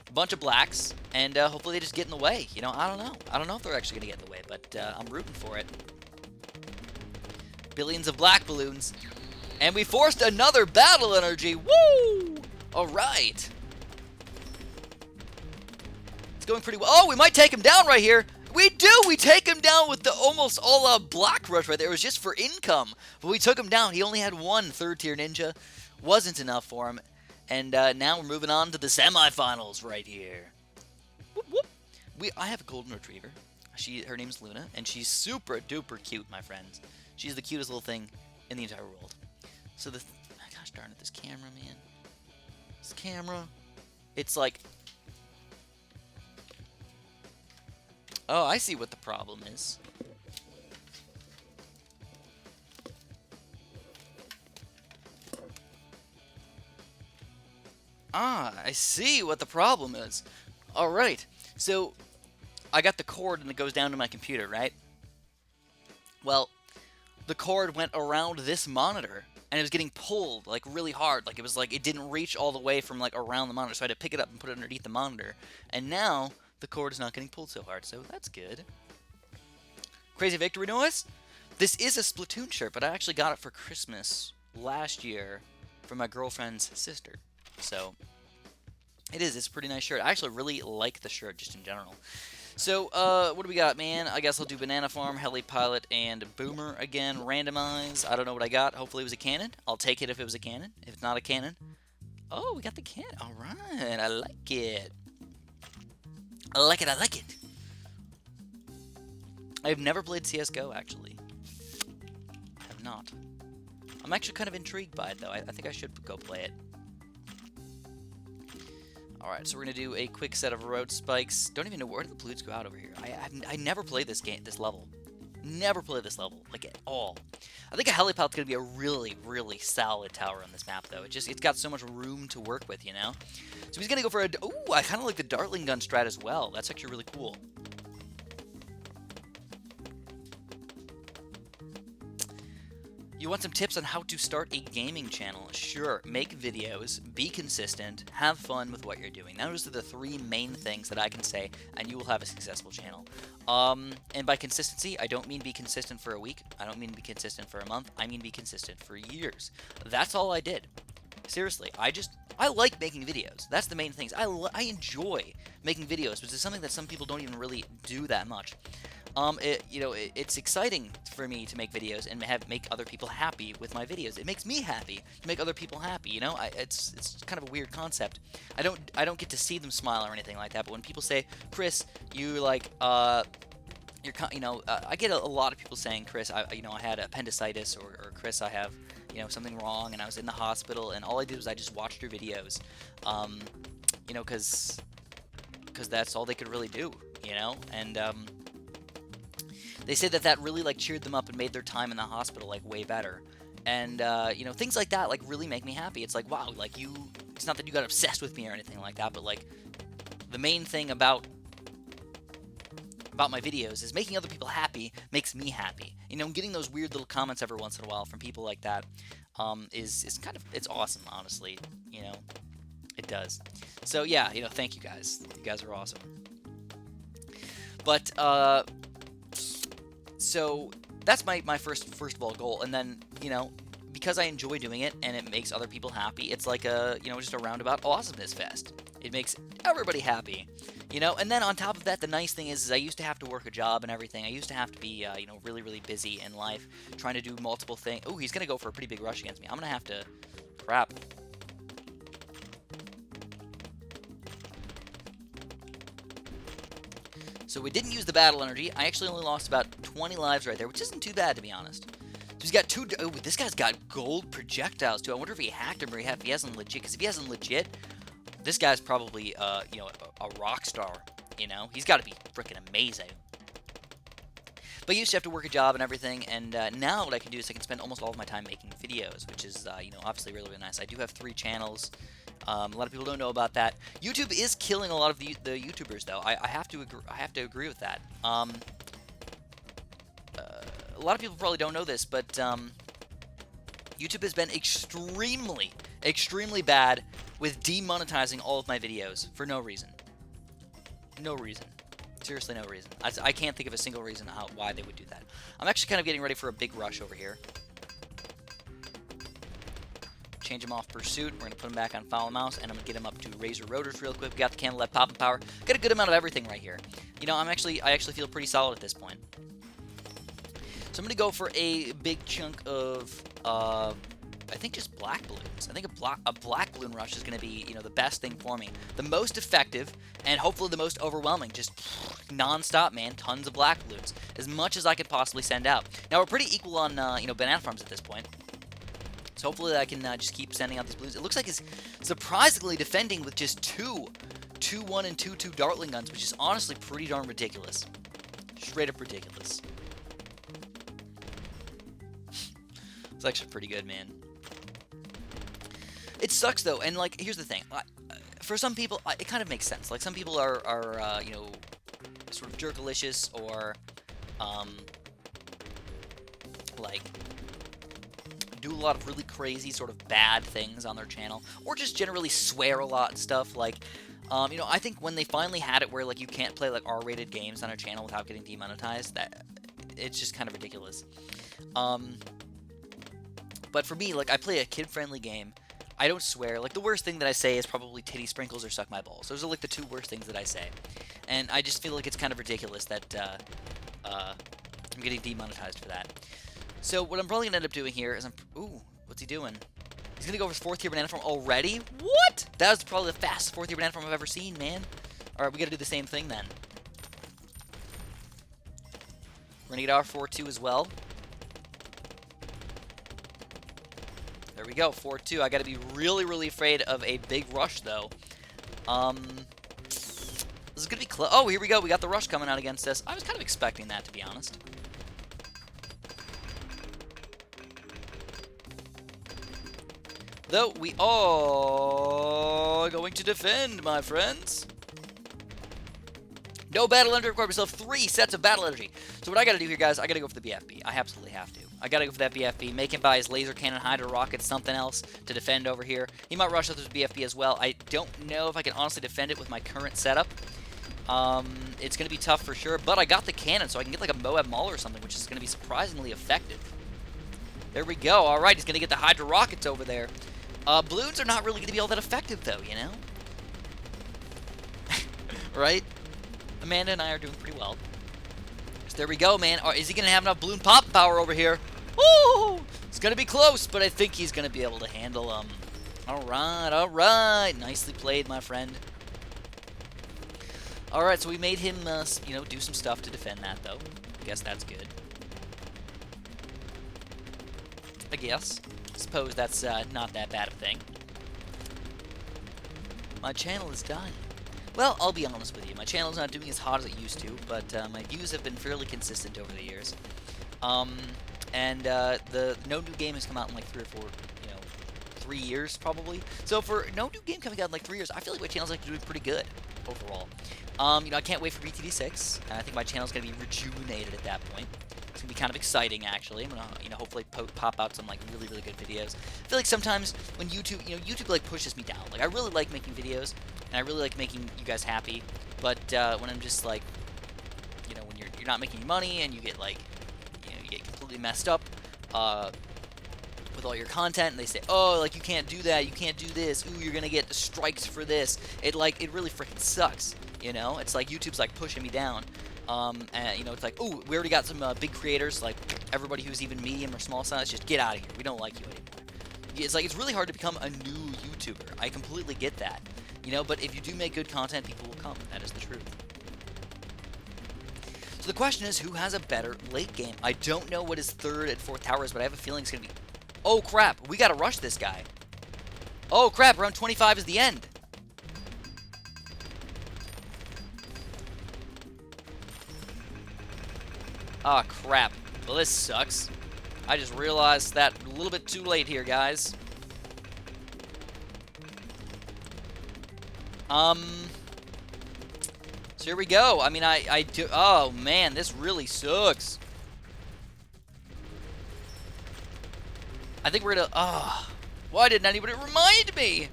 A bunch of blacks, and hopefully they just get in the way. You know, I don't know. I don't know if they're actually going to get in the way, but I'm rooting for it. Billions of black balloons. And we forced another battle energy. Woo! All right. It's going pretty well. Oh, we might take him down right here. We do! We take him down with the almost all-out black rush right there. It was just for income. But we took him down. He only had 1 3rd-tier ninja. Wasn't enough for him. And now we're moving on to the semifinals right here. Whoop, whoop. I have a golden retriever. Her name's Luna, and she's super-duper cute, my friends. She's the cutest little thing in the entire world. So gosh darn it, this camera, man. This camera. It's like... Oh, I see what the problem is. Ah, I see what the problem is. Alright, so I got the cord and it goes down to my computer, right? Well, the cord went around this monitor and it was getting pulled like really hard. Like it didn't reach all the way from like around the monitor, so I had to pick it up and put it underneath the monitor. And now the cord is not getting pulled so hard, so that's good. Crazy victory noise? This is a Splatoon shirt, but I actually got it for Christmas last year from my girlfriend's sister. So, it's a pretty nice shirt. I actually really like the shirt just in general. So, what do we got, man? I guess I'll do Banana Farm, Heli Pilot, and Boomer again. Randomize. I don't know what I got. Hopefully it was a cannon. I'll take it if it was a cannon. If it's not a cannon. Oh, we got the cannon. Alright, I like it. I like it, I like it. I've never played CSGO, actually. I have not. I'm actually kind of intrigued by it, though. I think I should go play it. Alright, so we're going to do a quick set of road spikes. Don't even know where do the Bloons go out over here. I never played this level. Never played this level, like, at all. I think a helipad's going to be a really, really solid tower on this map, though. It's got so much room to work with, you know? So he's going to go for a... Ooh, I kind of like the Dartling gun strat as well. That's actually really cool. You want some tips on how to start a gaming channel? Sure. Make videos, be consistent, have fun with what you're doing. Those are the 3 main things that I can say, and you will have a successful channel. And by consistency, I don't mean be consistent for a week. I don't mean be consistent for a month. I mean be consistent for years. That's all I did. Seriously, I like making videos. That's the main things. I enjoy making videos, which is something that some people don't even really do that much. It's exciting for me to make videos and make other people happy with my videos. It makes me happy to make other people happy. You know, it's kind of a weird concept. I don't get to see them smile or anything like that. But when people say, Chris, you like, I get a lot of people saying, Chris, I had appendicitis, or Chris, I have, something wrong, and I was in the hospital, and all I did was I just watched your videos, because that's all they could really do, and they say that really like cheered them up and made their time in the hospital like way better. And things like that like really make me happy. It's like, wow, like it's not that you got obsessed with me or anything like that, but like the main thing about my videos is making other people happy makes me happy. Getting those weird little comments every once in a while from people like that is kind of, it's awesome, honestly. It does. So yeah, thank you guys. You guys are awesome. But so that's my first of all goal, and then because I enjoy doing it and it makes other people happy, it's like a just a roundabout awesomeness fest. It makes everybody happy, and then on top of that, the nice thing is I used to have to work a job and everything. I used to have to be really busy in life, trying to do multiple things. Oh, he's gonna go for a pretty big rush against me. I'm gonna have to, crap. So we didn't use the battle energy. I actually only lost about 20 lives right there, which isn't too bad, to be honest. So he's got oh, this guy's got gold projectiles, too. I wonder if he hacked him or if he has them legit. Because if he has them legit, this guy's probably, a rock star, He's got to be freaking amazing. But I used to have to work a job and everything, and now what I can do is I can spend almost all of my time making videos, which is, obviously really, really nice. I do have 3 channels. A lot of people don't know about that. YouTube is killing a lot of the YouTubers, though. I have to agree with that. A lot of people probably don't know this, but YouTube has been extremely bad with demonetizing all of my videos for no reason. No reason. Seriously, no reason. I can't think of a single reason why they would do that. I'm actually kind of getting ready for a big rush over here. Change him off pursuit. We're going to put him back on foul mouse, and I'm going to get him up to razor rotors real quick. We got the candle LED popping power. Got a good amount of everything right here. I actually feel pretty solid at this point. So I'm going to go for a big chunk of, I think just black balloons. I think a black balloon rush is going to be, the best thing for me. The most effective, and hopefully the most overwhelming. Just non-stop, man. Tons of black balloons. As much as I could possibly send out. Now, we're pretty equal on, banana farms at this point. So hopefully I can just keep sending out these balloons. It looks like he's surprisingly defending with just 2 1 and 2 Dartling guns, which is honestly pretty darn ridiculous. Straight up ridiculous. It's actually pretty good, man. It sucks, though, and, like, here's the thing. For some people, it kind of makes sense. Like, some people are sort of jerkalicious or, like, do a lot of really crazy sort of bad things on their channel, or just generally swear a lot and stuff. Like, I think when they finally had it where, like, you can't play, like, R-rated games on our channel without getting demonetized, that it's just kind of ridiculous. But for me, like, I play a kid-friendly game. I don't swear. Like, the worst thing that I say is probably titty sprinkles or suck my balls. Those are, like, the 2 worst things that I say. And I just feel like it's kind of ridiculous that I'm getting demonetized for that. So what I'm probably going to end up doing here is ooh, what's he doing? He's going to go for his 4th tier banana farm already? What? That was probably the fastest 4th tier banana farm I've ever seen, man. Alright, we got to do the same thing then. We're going to get our 4-2 as well. There we go, 4-2. I got to be really afraid of a big rush, though. This is going to be close. Oh, here we go. We got the rush coming out against us. I was kind of expecting that, to be honest. Though we are going to defend, my friends. No battle energy required. We still have 3 sets of battle energy. So what I gotta do here, guys, I gotta go for the BFB. I absolutely have to. I gotta go for that BFB, make him buy his laser cannon, hydro rocket, something else to defend over here. He might rush up his BFB as well. I don't know if I can honestly defend it with my current setup. It's gonna be tough for sure, but I got the cannon, so I can get like a Moab Maul or something, which is gonna be surprisingly effective. There we go. All right, he's gonna get the hydro rockets over there. Bloons are not really gonna be all that effective, though, you know? Right? Amanda and I are doing pretty well. So there we go, man. Is he going to have enough balloon pop power over here? Woo! It's going to be close, but I think he's going to be able to handle them. All right, all right. Nicely played, my friend. All right, so we made him, you know, do some stuff to defend that, though. Guess that's good. I guess. Suppose that's not that bad of a thing. My channel is dying. Well, I'll be honest with you. My channel's not doing as hot as it used to, but my views have been fairly consistent over the years. The no new game has come out in like 3 or 4, you know, 3 years probably. So for no new game coming out in like 3 years, I feel like my channel's like doing pretty good overall. You know, I can't wait for BTD6, and I think my channel's gonna be rejuvenated at that point. It's gonna be kind of exciting, actually. I'm gonna, you know, hopefully pop out some like really, really good videos. I feel like sometimes when YouTube, you know, YouTube like pushes me down. Like I really like making videos, and I really like making you guys happy. But when I'm just like, you know, when you're not making money and you get like, you know, you get completely messed up with all your content, and they say, oh, like you can't do that, you can't do this. Ooh, you're gonna get strikes for this. It really freaking sucks. You know, it's like YouTube's like pushing me down. And, you know, it's like, ooh, we already got some big creators, like everybody who's even medium or small size, just get out of here. We don't like you anymore. It's like, it's really hard to become a new YouTuber. I completely get that. You know, but if you do make good content, people will come. That is the truth. So the question is, who has a better late game? I don't know what his 3rd and 4th tower is, but I have a feeling it's going to be... Oh, crap. We got to rush this guy. Oh, crap. Round 25 is the end. Ah, oh, crap. Well, this sucks. I just realized that a little bit too late here, guys. So here we go. I mean, I do... Oh, man, this really sucks. I think we're gonna... Oh, why didn't anybody remind me?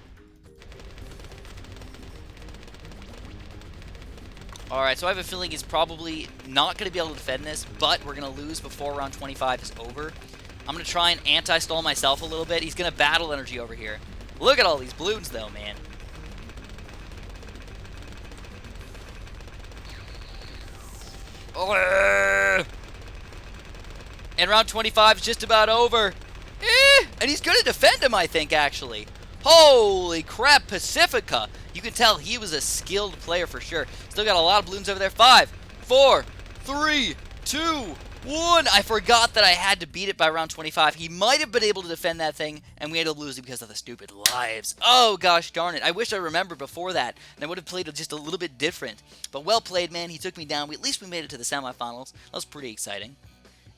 Alright, so I have a feeling he's probably not going to be able to defend this, but we're going to lose before round 25 is over. I'm going to try and anti-stall myself a little bit. He's going to battle energy over here. Look at all these balloons, though, man. And round 25 is just about over. And he's going to defend him, I think, actually. Holy crap, Pacifica. You can tell he was a skilled player for sure. Still got a lot of balloons over there. 5, 4, 3, 2, 1. I forgot that I had to beat it by round 25. He might have been able to defend that thing, and we had to lose it because of the stupid lives. Oh, gosh darn it. I wish I remembered before that, and I would have played it just a little bit different. But well played, man. He took me down. At least we made it to the semifinals. That was pretty exciting.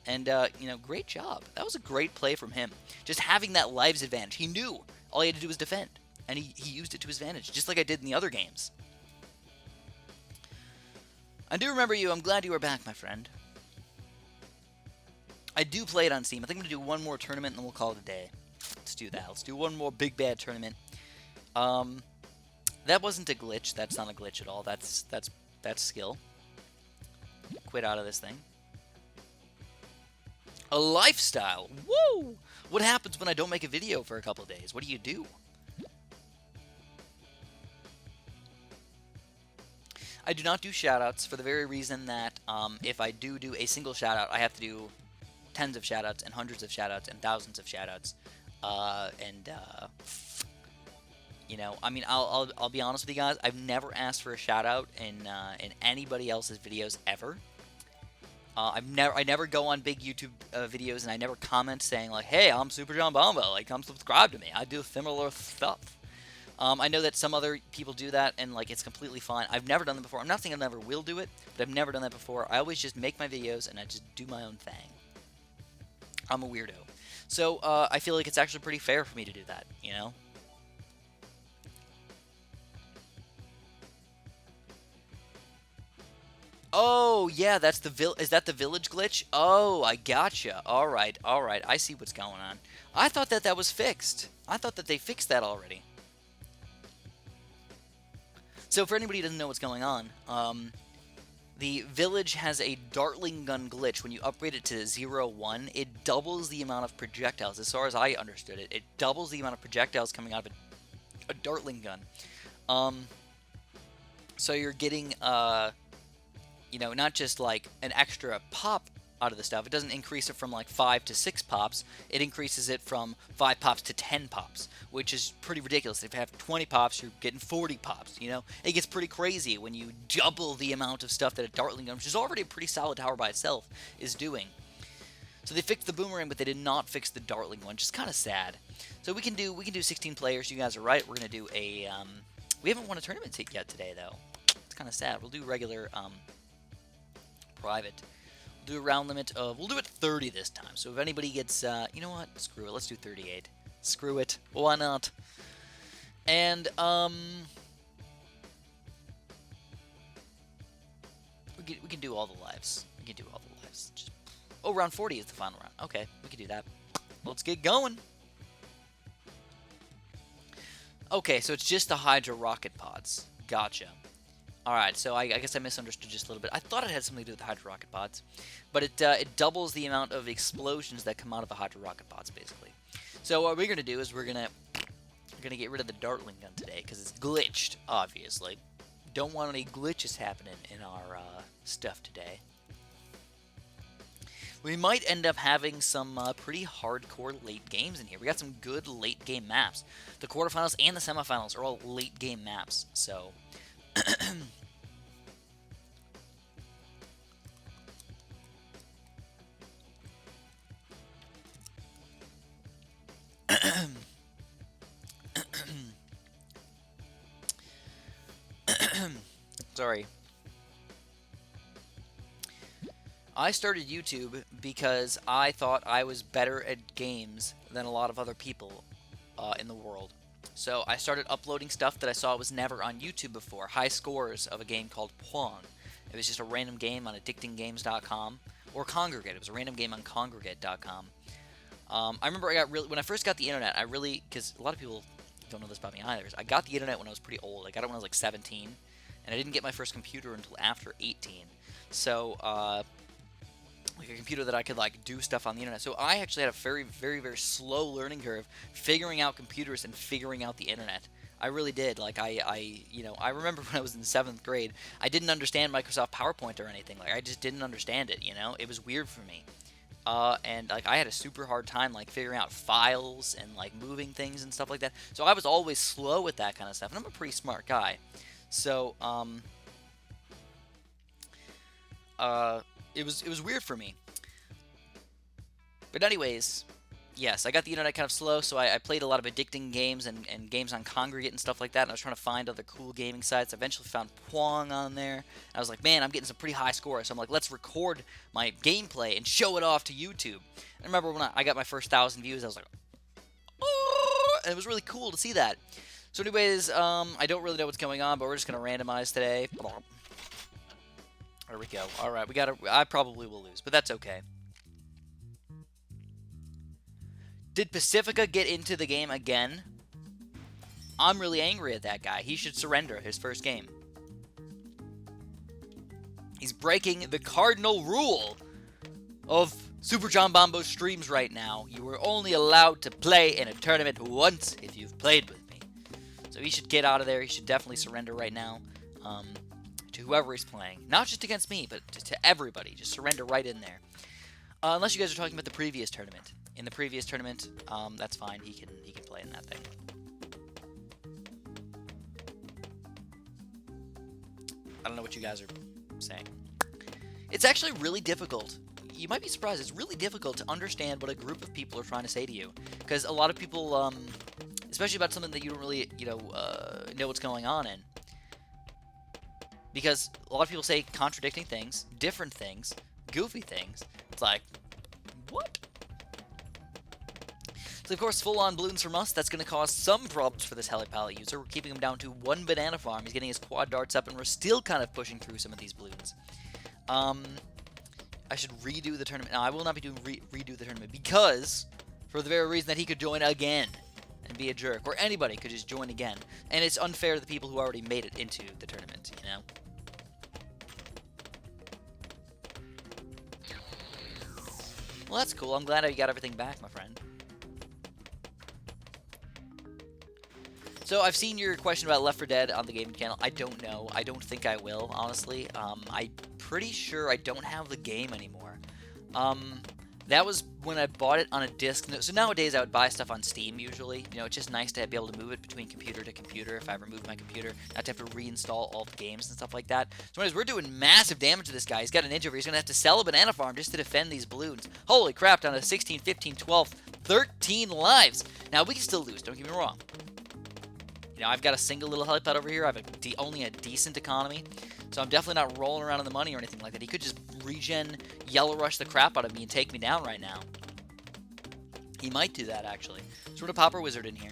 And, you know, great job. That was a great play from him. Just having that lives advantage. He knew all he had to do was defend. And he used it to his advantage, just like I did in the other games. I do remember you. I'm glad you are back, my friend. I do play it on Steam. I think I'm going to do one more tournament, and then we'll call it a day. Let's do that. Let's do one more big bad tournament. That wasn't a glitch. That's not a glitch at all. That's skill. Quit out of this thing. A lifestyle. Woo! What happens when I don't make a video for a couple of days? What do you do? I do not do shoutouts for the very reason that if I do a single shoutout, I have to do tens of shoutouts and hundreds of shoutouts and thousands of shoutouts. You know, I mean, I'll be honest with you guys. I've never asked for a shoutout in anybody else's videos ever. I never go on big YouTube videos, and I never comment saying like, "Hey, I'm Super John Bomba. Like, come subscribe to me." I do similar stuff. I know that some other people do that, and like it's completely fine. I've never done that before. I'm not saying I never will do it, but I've never done that before. I always just make my videos, and I just do my own thing. I'm a weirdo, so I feel like it's actually pretty fair for me to do that. You know. Oh, yeah, that's the is that the village glitch? Oh, I gotcha. All right, all right. I see what's going on. I thought that that was fixed. I thought that they fixed that already. So for anybody who doesn't know what's going on, the village has a Dartling gun glitch. When you upgrade it to 0-1, it doubles the amount of projectiles. As far as I understood it, it doubles the amount of projectiles coming out of a Dartling gun. So you're getting, not just like an extra pop out of the stuff. It doesn't increase it from like 5 to 6 pops. It increases it from 5 pops to 10 pops, which is pretty ridiculous. If you have 20 pops, you're getting 40 pops, It gets pretty crazy when you double the amount of stuff that a Dartling gun, which is already a pretty solid tower by itself, is doing. So they fixed the boomerang, but they did not fix the Dartling one, which is kind of sad. So we can do 16 players. You guys are right. We're going to do a we haven't won a tournament yet today though. It's kind of sad. We'll do regular private. Do a round limit of, we'll do it 30 this time. So if anybody gets, you know what? Screw it. Let's do 38. Screw it. Why not? And, we can do all the lives. We can do all the lives. Round 40 is the final round. Okay, we can do that. Let's get going. Okay, so it's just the Hydra rocket pods. Gotcha. Alright, so I guess I misunderstood just a little bit. I thought it had something to do with the Hydra rocket pods. But it doubles the amount of explosions that come out of the Hydra rocket pods, basically. So what we're going to do is we're going to get rid of the Dartling gun today, because it's glitched, obviously. Don't want any glitches happening in our stuff today. We might end up having some pretty hardcore late games in here. We got some good late game maps. The quarterfinals and the semifinals are all late game maps, so... Sorry. I started YouTube because I thought I was better at games than a lot of other people in the world. So I started uploading stuff that I saw was never on YouTube before. High scores of a game called Pwong. It was just a random game on addictinggames.com. Or Congregate. It was a random game on Congregate.com. I remember when I first got the internet, because a lot of people don't know this about me either, I got the internet when I was pretty old. I got it when I was like 17, and I didn't get my first computer until after 18. So, like a computer that I could like do stuff on the internet. So I actually had a very, very, very slow learning curve figuring out computers and figuring out the internet. I really did. Like I remember when I was in 7th grade, I didn't understand Microsoft PowerPoint or anything. Like I just didn't understand it. It was weird for me. And like I had a super hard time like figuring out files and like moving things and stuff like that. So I was always slow with that kind of stuff. And I'm a pretty smart guy. So it was weird for me. But anyways, yes, I got the internet kind of slow, so I played a lot of addicting games and games on Congregate and stuff like that, and I was trying to find other cool gaming sites. I eventually found Pwong on there. I was like, man, I'm getting some pretty high scores, so I'm like, let's record my gameplay and show it off to YouTube. And I remember when I got my first 1,000 views, I was like, oh, and it was really cool to see that. So anyways, I don't really know what's going on, but we're just going to randomize today. There we go. Alright, I probably will lose, but that's okay. Did Pacifica get into the game again? I'm really angry at that guy. He should surrender his first game. He's breaking the cardinal rule of Super John Bombo streams right now. You are only allowed to play in a tournament once if you've played with me. So he should get out of there. He should definitely surrender right now. To whoever he's playing. Not just against me, but to everybody. Just surrender right in there. Unless you guys are talking about the previous tournament. In the previous tournament, that's fine. He can play in that thing. I don't know what you guys are saying. It's actually really difficult. You might be surprised. It's really difficult to understand what a group of people are trying to say to you. Because a lot of people, especially about something that you don't really, know what's going on in. Because a lot of people say contradicting things, different things, goofy things. It's like, what? So of course, full-on Bloons from us, that's going to cause some problems for this Helipallet user. We're keeping him down to 1 banana farm. He's getting his quad darts up, and we're still kind of pushing through some of these Bloons. I should redo the tournament. No, I will not be doing redo the tournament because for the very reason that he could join again and be a jerk, or anybody could just join again, and it's unfair to the people who already made it into the tournament, you know? Well, that's cool. I'm glad I got everything back, my friend. So I've seen your question about Left 4 Dead on the gaming channel. I don't know. I don't think I will, honestly. I'm pretty sure I don't have the game anymore. That was when I bought it on a disc. So nowadays I would buy stuff on Steam usually. You know, it's just nice to be able to move it between computer to computer if I ever move my computer. Not to have to reinstall all the games and stuff like that. So anyways, we're doing massive damage to this guy. He's got an ninja over. He's going to have to sell a banana farm just to defend these Bloons. Holy crap, down to 16, 15, 12, 13 lives. Now, we can still lose, don't get me wrong. You know, I've got a single little helipad over here. I have only a decent economy. So I'm definitely not rolling around in the money or anything like that. He could just regen, yellow rush the crap out of me and take me down right now. He might do that, actually. So we're going to pop our wizard in here.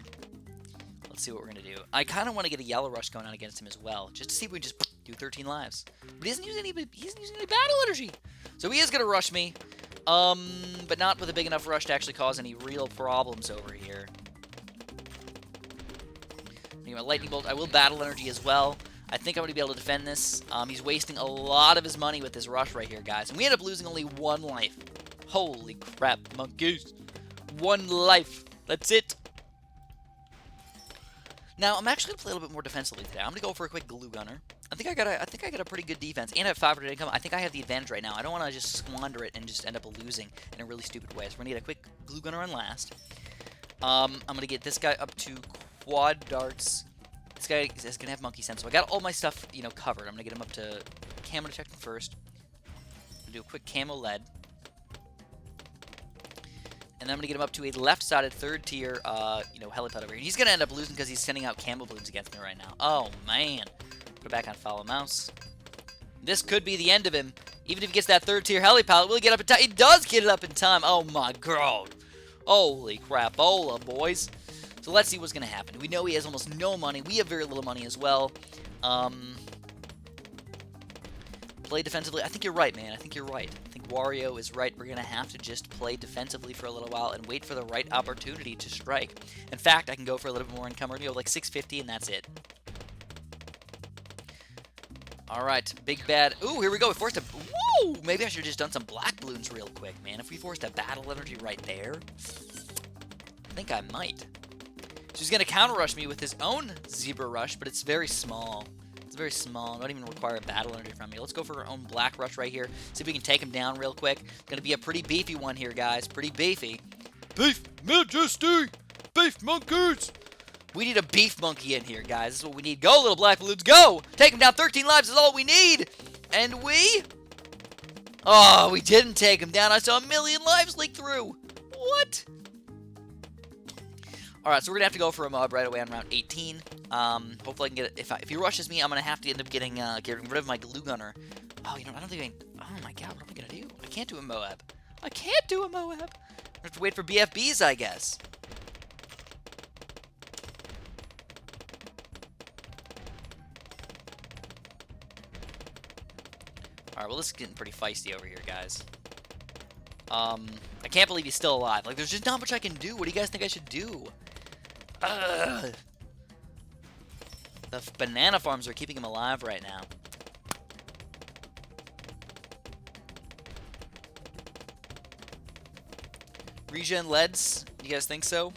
Let's see what we're going to do. I kind of want to get a yellow rush going on against him as well. Just to see if we can just do 13 lives. But he doesn't use any battle energy. So he is going to rush me. But not with a big enough rush to actually cause any real problems over here. Anyway, lightning bolt. I will battle energy as well. I think I'm going to be able to defend this. He's wasting a lot of his money with this rush right here, guys. And we end up losing only 1 life. Holy crap, monkeys. 1 life. That's it. Now, I'm actually going to play a little bit more defensively today. I'm going to go for a quick glue gunner. I think I got a pretty good defense. And I have 500 income. I think I have the advantage right now. I don't want to just squander it and just end up losing in a really stupid way. So we're going to get a quick glue gunner on last. I'm going to get this guy up to quad darts. This guy is going to have monkey sense, so I got all my stuff, you know, covered. I'm going to get him up to camo detection first. I'm going to do a quick camo lead. And then I'm going to get him up to a left-sided third tier, you know, helipad over here. He's going to end up losing because he's sending out camo balloons against me right now. Oh, man. Put it back on follow mouse. This could be the end of him. Even if he gets that third tier helipad, will he get up in time? He does get it up in time. Oh, my God. Holy crapola, boys. So let's see what's going to happen. We know he has almost no money. We have very little money as well. Play defensively. I think you're right, man. I think you're right. I think Wario is right. We're going to have to just play defensively for a little while and wait for the right opportunity to strike. In fact, I can go for a little bit more income. We're going to go like 650, and that's it. All right, big bad. Ooh, here we go. We forced a... Woo! Maybe I should have just done some black balloons real quick, man. If we forced a battle energy right there, I think I might. So he's going to counter rush me with his own zebra rush, but it's very small. It's very small. Don't even require a battle energy from me. Let's go for our own black rush right here. See if we can take him down real quick. Going to be a pretty beefy one here, guys. Pretty beefy. Beef majesty! Beef monkeys! We need a beef monkey in here, guys. This is what we need. Go, little black balloons, go! Take him down. 13 lives is all we need. And we... Oh, we didn't take him down. I saw 1,000,000 lives leak through. What? Alright, so we're going to have to go for a mob right away on round 18. Hopefully I can get it. If he rushes me, I'm going to have to end up getting rid of my glue gunner. Oh, you know, I don't think I can... Oh my god, what am I going to do? I can't do a Moab. I can't do a Moab. I have to wait for BFBs, I guess. Alright, well, this is getting pretty feisty over here, guys. I can't believe he's still alive. Like, there's just not much I can do. What do you guys think I should do? Ugh. The banana farms are keeping him alive right now. Regen leads? You guys think so?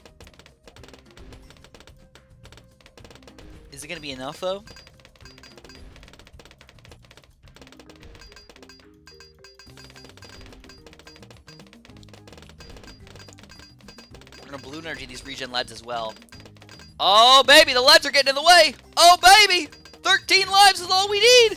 Is it going to be enough, though? We're going to balloon energy these regen leads as well. Oh, baby, the leads are getting in the way. Oh, baby, 13 lives is all we need.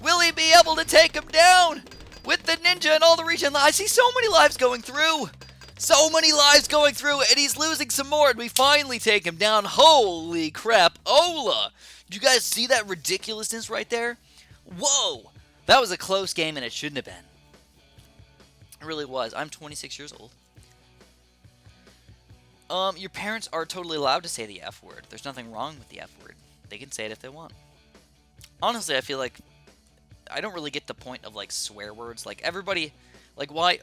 Will he be able to take him down with the ninja and all the regen? I see so many lives going through. So many lives going through, and he's losing some more, and we finally take him down. Holy crap, Ola. Did you guys see that ridiculousness right there? Whoa. That was a close game, and it shouldn't have been. It really was. I'm 26 years old. Your parents are totally allowed to say the F word. There's nothing wrong with the F word. They can say it if they want. Honestly, I feel like I don't really get the point of like swear words. Like everybody, like why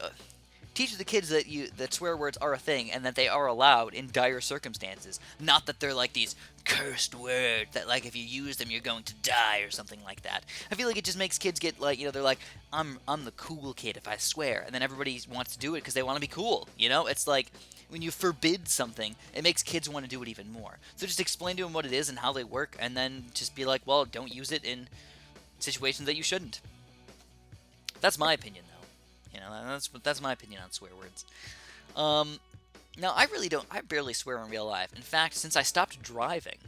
teach the kids that swear words are a thing and that they are allowed in dire circumstances. Not that they're like these cursed words that like if you use them you're going to die or something like that. I feel like it just makes kids get like, you know, they're like I'm the cool kid if I swear, and then everybody wants to do it because they want to be cool. You know, it's like when you forbid something, it makes kids want to do it even more. So just explain to them what it is and how they work, and then just be like, well, don't use it in situations that you shouldn't. That's my opinion, though. You know, that's my opinion on swear words. Now, I barely swear in real life. In fact, since I stopped driving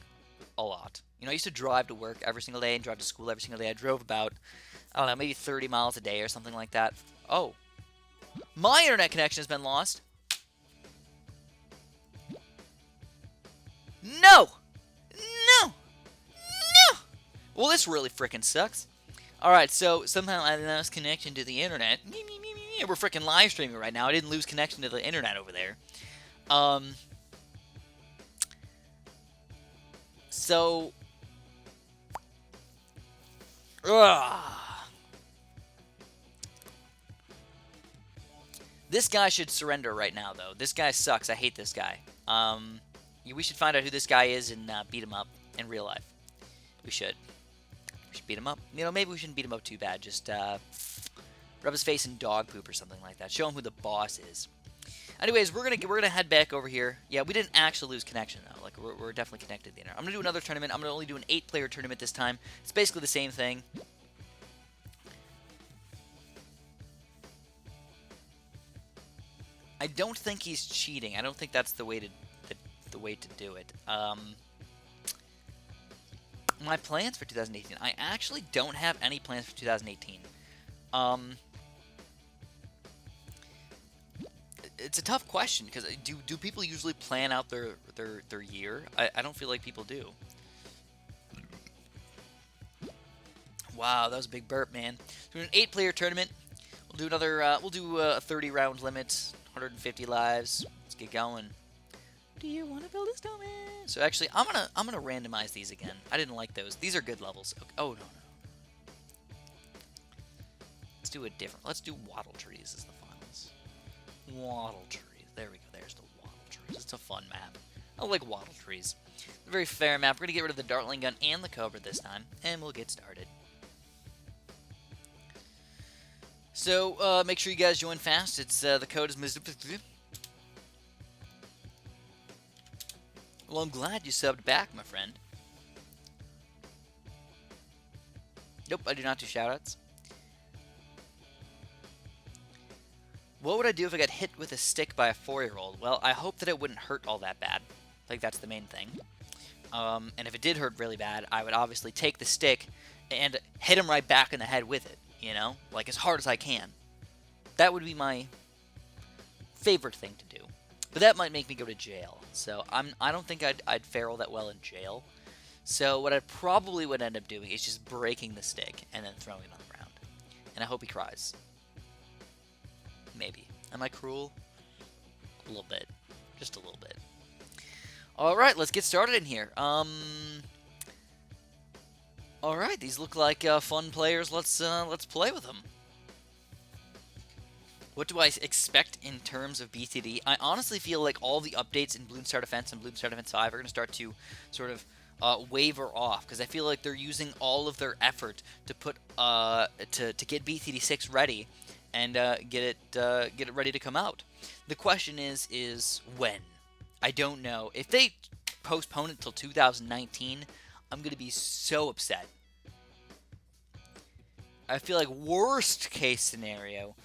a lot, you know, I used to drive to work every single day and drive to school every single day. I drove about, I don't know, maybe 30 miles a day or something like that. Oh, my internet connection has been lost. No! No! No! Well, this really frickin' sucks. Alright, so somehow I lost connection to the internet. We're frickin' live streaming right now. I didn't lose connection to the internet over there. So... This guy should surrender right now, though. This guy sucks. I hate this guy. We should find out who this guy is and beat him up in real life. We should. We should beat him up. You know, maybe we shouldn't beat him up too bad. Just rub his face in dog poop or something like that. Show him who the boss is. Anyways, we're gonna head back over here. Yeah, we didn't actually lose connection though. Like we're definitely connected to the internet. I'm gonna do another tournament. I'm gonna only do an 8-player tournament this time. It's basically the same thing. I don't think he's cheating. I don't think that's the way to do it. My plans for 2018. I actually don't have any plans for 2018. It's a tough question because do people usually plan out their year? I don't feel like people do. Wow, that was a big burp, man. So an 8-player tournament. We'll do another. We'll do a 30-round limit, 150 lives. Let's get going. Do you want to build a snowman? So actually, I'm gonna randomize these again. I didn't like those. These are good levels. Okay. Oh no. Let's do a different. Let's do wattle trees as the finals. Wattle trees. There we go. There's the wattle trees. It's a fun map. I like wattle trees. It's a very fair map. We're gonna get rid of the Dartling gun and the Cobra this time, and we'll get started. So make sure you guys join fast. It's the code is Well, I'm glad you subbed back, my friend. Nope, I do not do shoutouts. What would I do if I got hit with a stick by a 4-year-old? Well, I hope that it wouldn't hurt all that bad. I think that's the main thing. And if it did hurt really bad, I would obviously take the stick and hit him right back in the head with it, you know? Like, as hard as I can. That would be my favorite thing to do. But that might make me go to jail. So I don't think I'd fare all that well in jail. So what I probably would end up doing is just breaking the stick and then throwing it on the ground. And I hope he cries. Maybe. Am I cruel? A little bit. Just a little bit. Alright, let's get started in here. Alright, these look like fun players. Let's play with them. What do I expect in terms of BTD? I honestly feel like all the updates in Bloons Star Defense and Bloons Star Defense 5 are going to start to sort of waver off, because I feel like they're using all of their effort to put to get BTD 6 ready and get it ready to come out. The question is when. I don't know. If they postpone it till 2019, I'm going to be so upset. I feel like worst case scenario,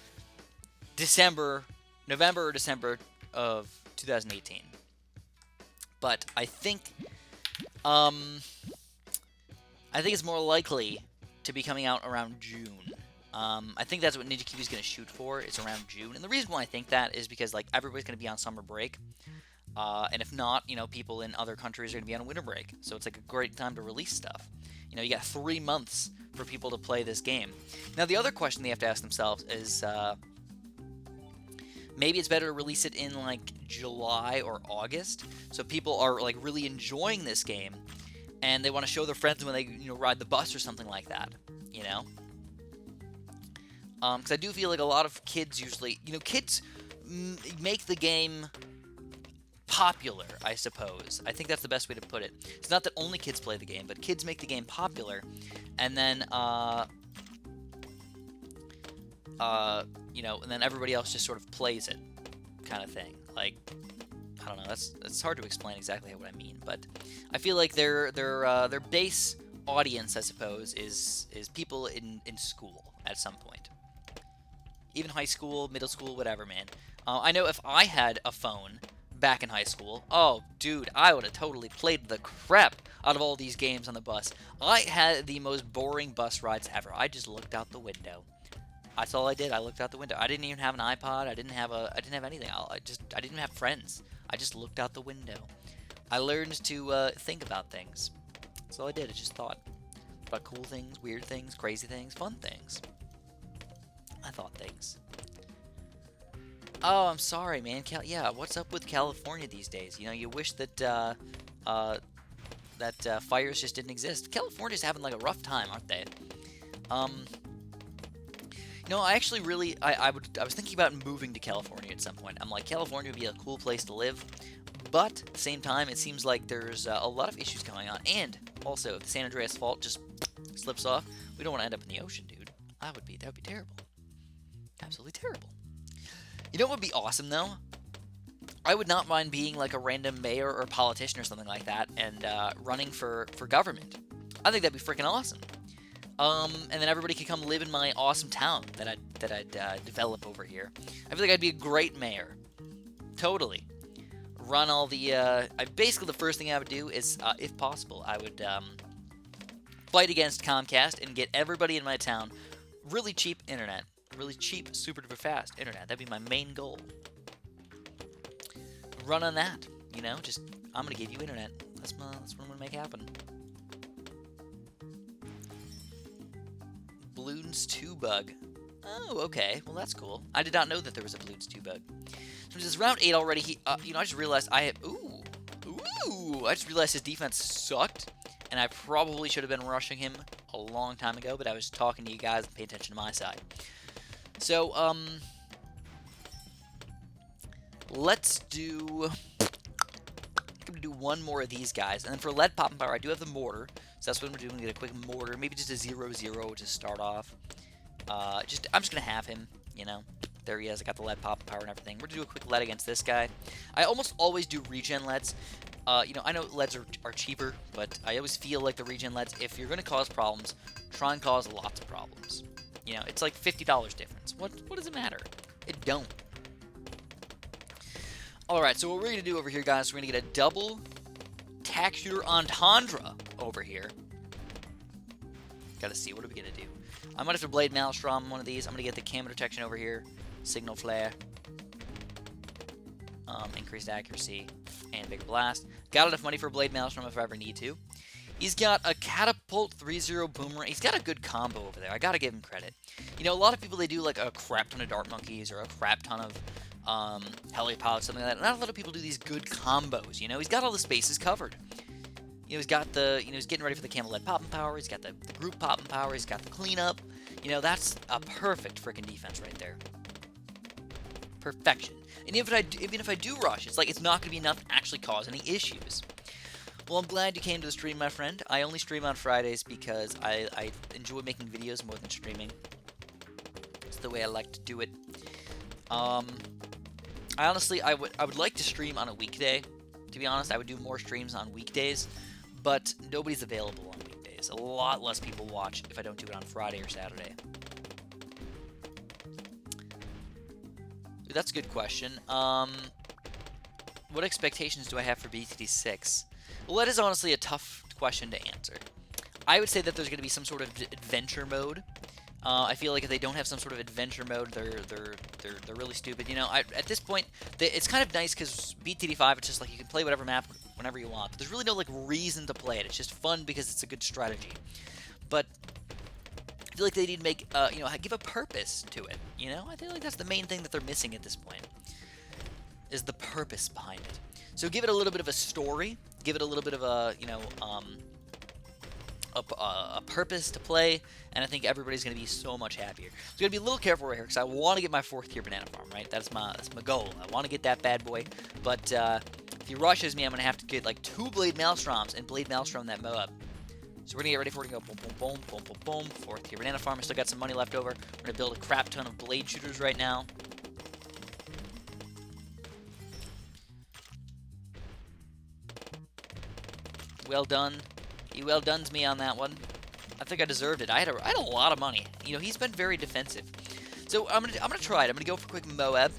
November or December of 2018. But I think it's more likely to be coming out around June. I think that's what Ninja Kiwi's going to shoot for. It's around June, and the reason why I think that is because like everybody's going to be on summer break, and if not, you know, people in other countries are going to be on winter break. So it's like a great time to release stuff. You know, you got 3 months for people to play this game. Now, the other question they have to ask themselves is, maybe it's better to release it in like July or August, so people are like really enjoying this game, and they want to show their friends when they ride the bus or something like that. You know, Because I do feel like a lot of kids usually, kids make the game popular, I suppose. I think that's the best way to put it. It's not that only kids play the game, but kids make the game popular, and then, and then everybody else just sort of plays it, kind of thing. Like, I don't know. That's hard to explain exactly what I mean, but I feel like their base audience, I suppose, is people in school at some point, even high school, middle school, whatever, man. I know if I had a phone back in high school, oh, dude, I would have totally played the crap out of all these games on the bus. I had the most boring bus rides ever. I just looked out the window. That's all I did. I looked out the window. I didn't even have an iPod. I didn't have anything. I didn't even have friends. I just looked out the window. I learned to think about things. That's all I did. I just thought about cool things, weird things, crazy things, fun things. I thought things. Oh, I'm sorry, man. Yeah, what's up with California these days? You wish that fires just didn't exist. California's having like a rough time, aren't they? I actually really, I was thinking about moving to California at some point. I'm like, California would be a cool place to live, but at the same time, it seems like there's a lot of issues going on. And also, if the San Andreas Fault just slips off, we don't want to end up in the ocean, dude. That would be terrible. Absolutely terrible. You know what would be awesome, though? I would not mind being like a random mayor or politician or something like that and running for government. I think that'd be freaking awesome. And then everybody could come live in my awesome town that I'd develop over here. I feel like I'd be a great mayor. Totally. Run all the, basically the first thing I would do is, if possible, I would, fight against Comcast and get everybody in my town really cheap internet. Really cheap, super duper fast internet. That'd be my main goal. Run on that, just, I'm gonna give you internet. That's what I'm gonna make happen. Bloons 2 bug. Oh, okay. Well, that's cool. I did not know that there was a Bloons 2 bug. So this is round 8 already. I just realized I just realized his defense sucked, and I probably should have been rushing him a long time ago, but I was talking to you guys and paying attention to my side. So, let's do... I'm going to do one more of these guys, and then for lead pop and power, I do have the mortar. So that's what I'm doing. Get a quick mortar, maybe just a 0-0 to start off. I'm just gonna have him. There he is. I got the lead pop power and everything. We're gonna do a quick lead against this guy. I almost always do regen leads. I know leads are cheaper, but I always feel like the regen leads, if you're gonna cause problems, try and cause lots of problems. It's like $50 difference. What does it matter? It don't. All right. So what we're gonna do over here, guys, we're gonna get a double tack shooter entendre over here. Gotta see, what are we gonna do? I might have to blade maelstrom one of these. I'm gonna get the camo detection over here, signal flare, increased accuracy, and bigger blast. Got enough money for a blade maelstrom if I ever need to. He's got a catapult 3-0 boomerang. He's got a good combo over there. I gotta give him credit. A lot of people, they do like a crap ton of dart monkeys or a crap ton of helipods, something like that. Not a lot of people do these good combos. He's got all the spaces covered. He's got the, he's getting ready for the camel lead popping power. He's got the group popping power. He's got the cleanup. That's a perfect freaking defense right there. Perfection. And even if I do rush, it's like it's not going to be enough to actually cause any issues. Well, I'm glad you came to the stream, my friend. I only stream on Fridays because I enjoy making videos more than streaming. It's the way I like to do it. I would like to stream on a weekday. To be honest, I would do more streams on weekdays, but nobody's available on weekdays. A lot less people watch if I don't do it on Friday or Saturday. Dude, that's a good question. What expectations do I have for BTD6? Well, that is honestly a tough question to answer. I would say that there's going to be some sort of adventure mode. I feel like if they don't have some sort of adventure mode, they're really stupid. At this point, it's kind of nice because BTD5, it's just like you can play whatever map whenever you want. But there's really no reason to play it. It's just fun because it's a good strategy. But I feel like they need to make give a purpose to it. I feel like that's the main thing that they're missing at this point, is the purpose behind it. So give it a little bit of a story. Give it a little bit of a a purpose to play, and I think everybody's going to be so much happier. So I'm going to be a little careful right here because I want to get my 4th tier banana farm, right? That's my goal. I want to get that bad boy, but if he rushes me, I'm going to have to get like 2 Blade Maelstroms and Blade Maelstrom that Moab. So we're going to get ready for it to go boom, boom, boom, boom, boom, boom. 4th tier banana farm. I still got some money left over. We're going to build a crap ton of blade shooters right now. Well done. He well done's me on that one. I think I deserved it. I had a lot of money. You know, he's been very defensive. So I'm gonna try it. I'm gonna go for quick Moab.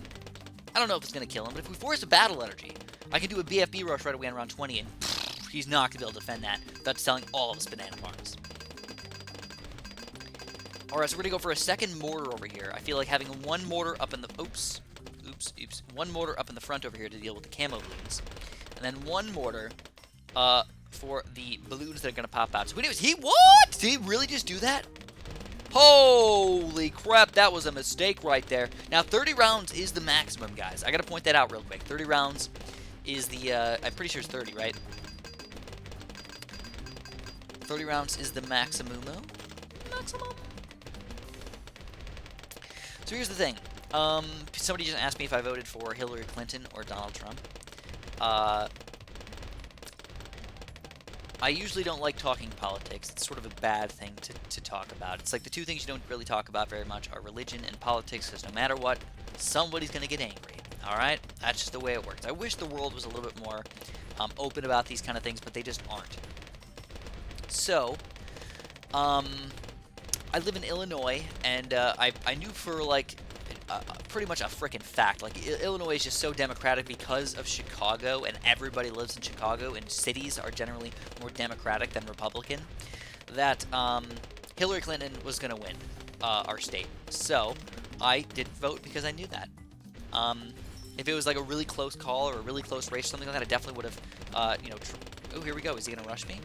I don't know if it's gonna kill him, but if we force a battle energy, I can do a BFB rush right away on round 20, and he's not gonna be able to defend that without selling all of his banana farms. Alright, so we're gonna go for a second mortar over here. I feel like having one mortar up in the one mortar up in the front over here to deal with the camo balloons, and then one mortar for the balloons that are going to pop out. So anyways, what? Did he really just do that? Holy crap, that was a mistake right there. Now, 30 rounds is the maximum, guys. I got to point that out real quick. 30 rounds is the, I'm pretty sure it's 30, right? 30 rounds is the maximum. So here's the thing. Somebody just asked me if I voted for Hillary Clinton or Donald Trump. I usually don't like talking politics. It's sort of a bad thing to talk about. It's like the two things you don't really talk about very much are religion and politics, because no matter what, somebody's going to get angry. Alright? That's just the way it works. I wish the world was a little bit more open about these kind of things, but they just aren't. So, I live in Illinois, and I knew for like pretty much a freaking fact. Like, Illinois is just so democratic because of Chicago, and everybody lives in Chicago, and cities are generally more democratic than Republican, that Hillary Clinton was going to win our state. So I didn't vote because I knew that. If it was like a really close call or a really close race or something like that, I definitely would have, oh, here we go. Is he going to rush me?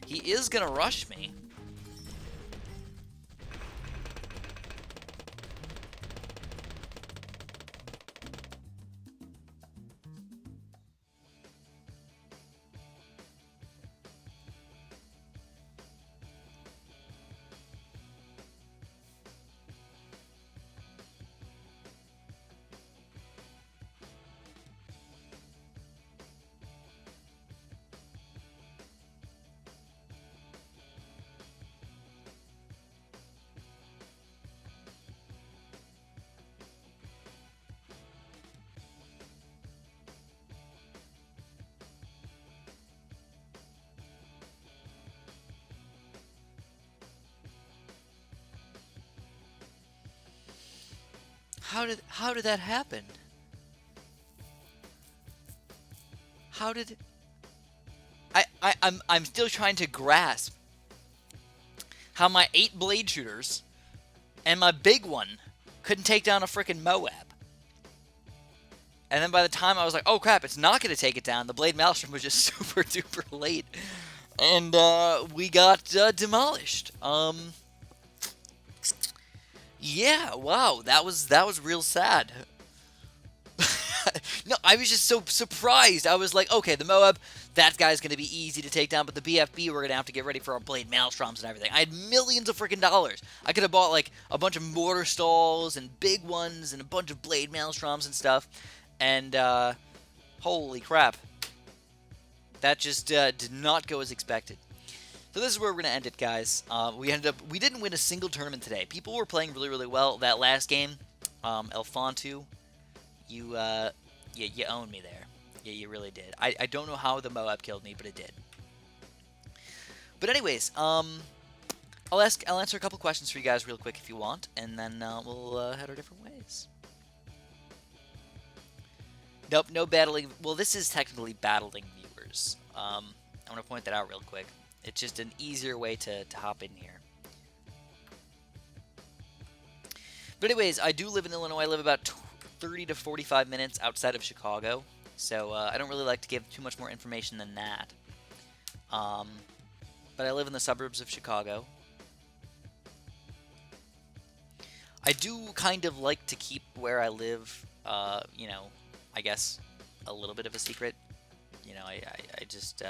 He is going to rush me. How did that happen? How did I'm still trying to grasp how my 8 blade shooters and my big one couldn't take down a freaking Moab. And then by the time I was like, oh crap, it's not going to take it down, the Blade Maelstrom was just super duper late. And we got demolished. Yeah, wow, that was real sad. No, I was just so surprised. I was like, okay, the Moab, that guy's going to be easy to take down, but the BFB, we're going to have to get ready for our Blade Maelstroms and everything. I had millions of freaking dollars. I could have bought, like, a bunch of mortar stalls and big ones and a bunch of Blade Maelstroms and stuff. And, holy crap. That just did not go as expected. So this is where we're going to end it, guys. We didn't win a single tournament today. People were playing really, really well. That last game, Elfontu, you owned me there. Yeah, you really did. I don't know how the Moab killed me, but it did. But anyways, I'll answer a couple questions for you guys real quick if you want, and then we'll head our different ways. Nope, no battling. Well, this is technically battling viewers. I'm going to point that out real quick. It's just an easier way to hop in here. But anyways, I do live in Illinois. I live about 30 to 45 minutes outside of Chicago. So I don't really like to give too much more information than that. But I live in the suburbs of Chicago. I do kind of like to keep where I live, I guess, a little bit of a secret. I just...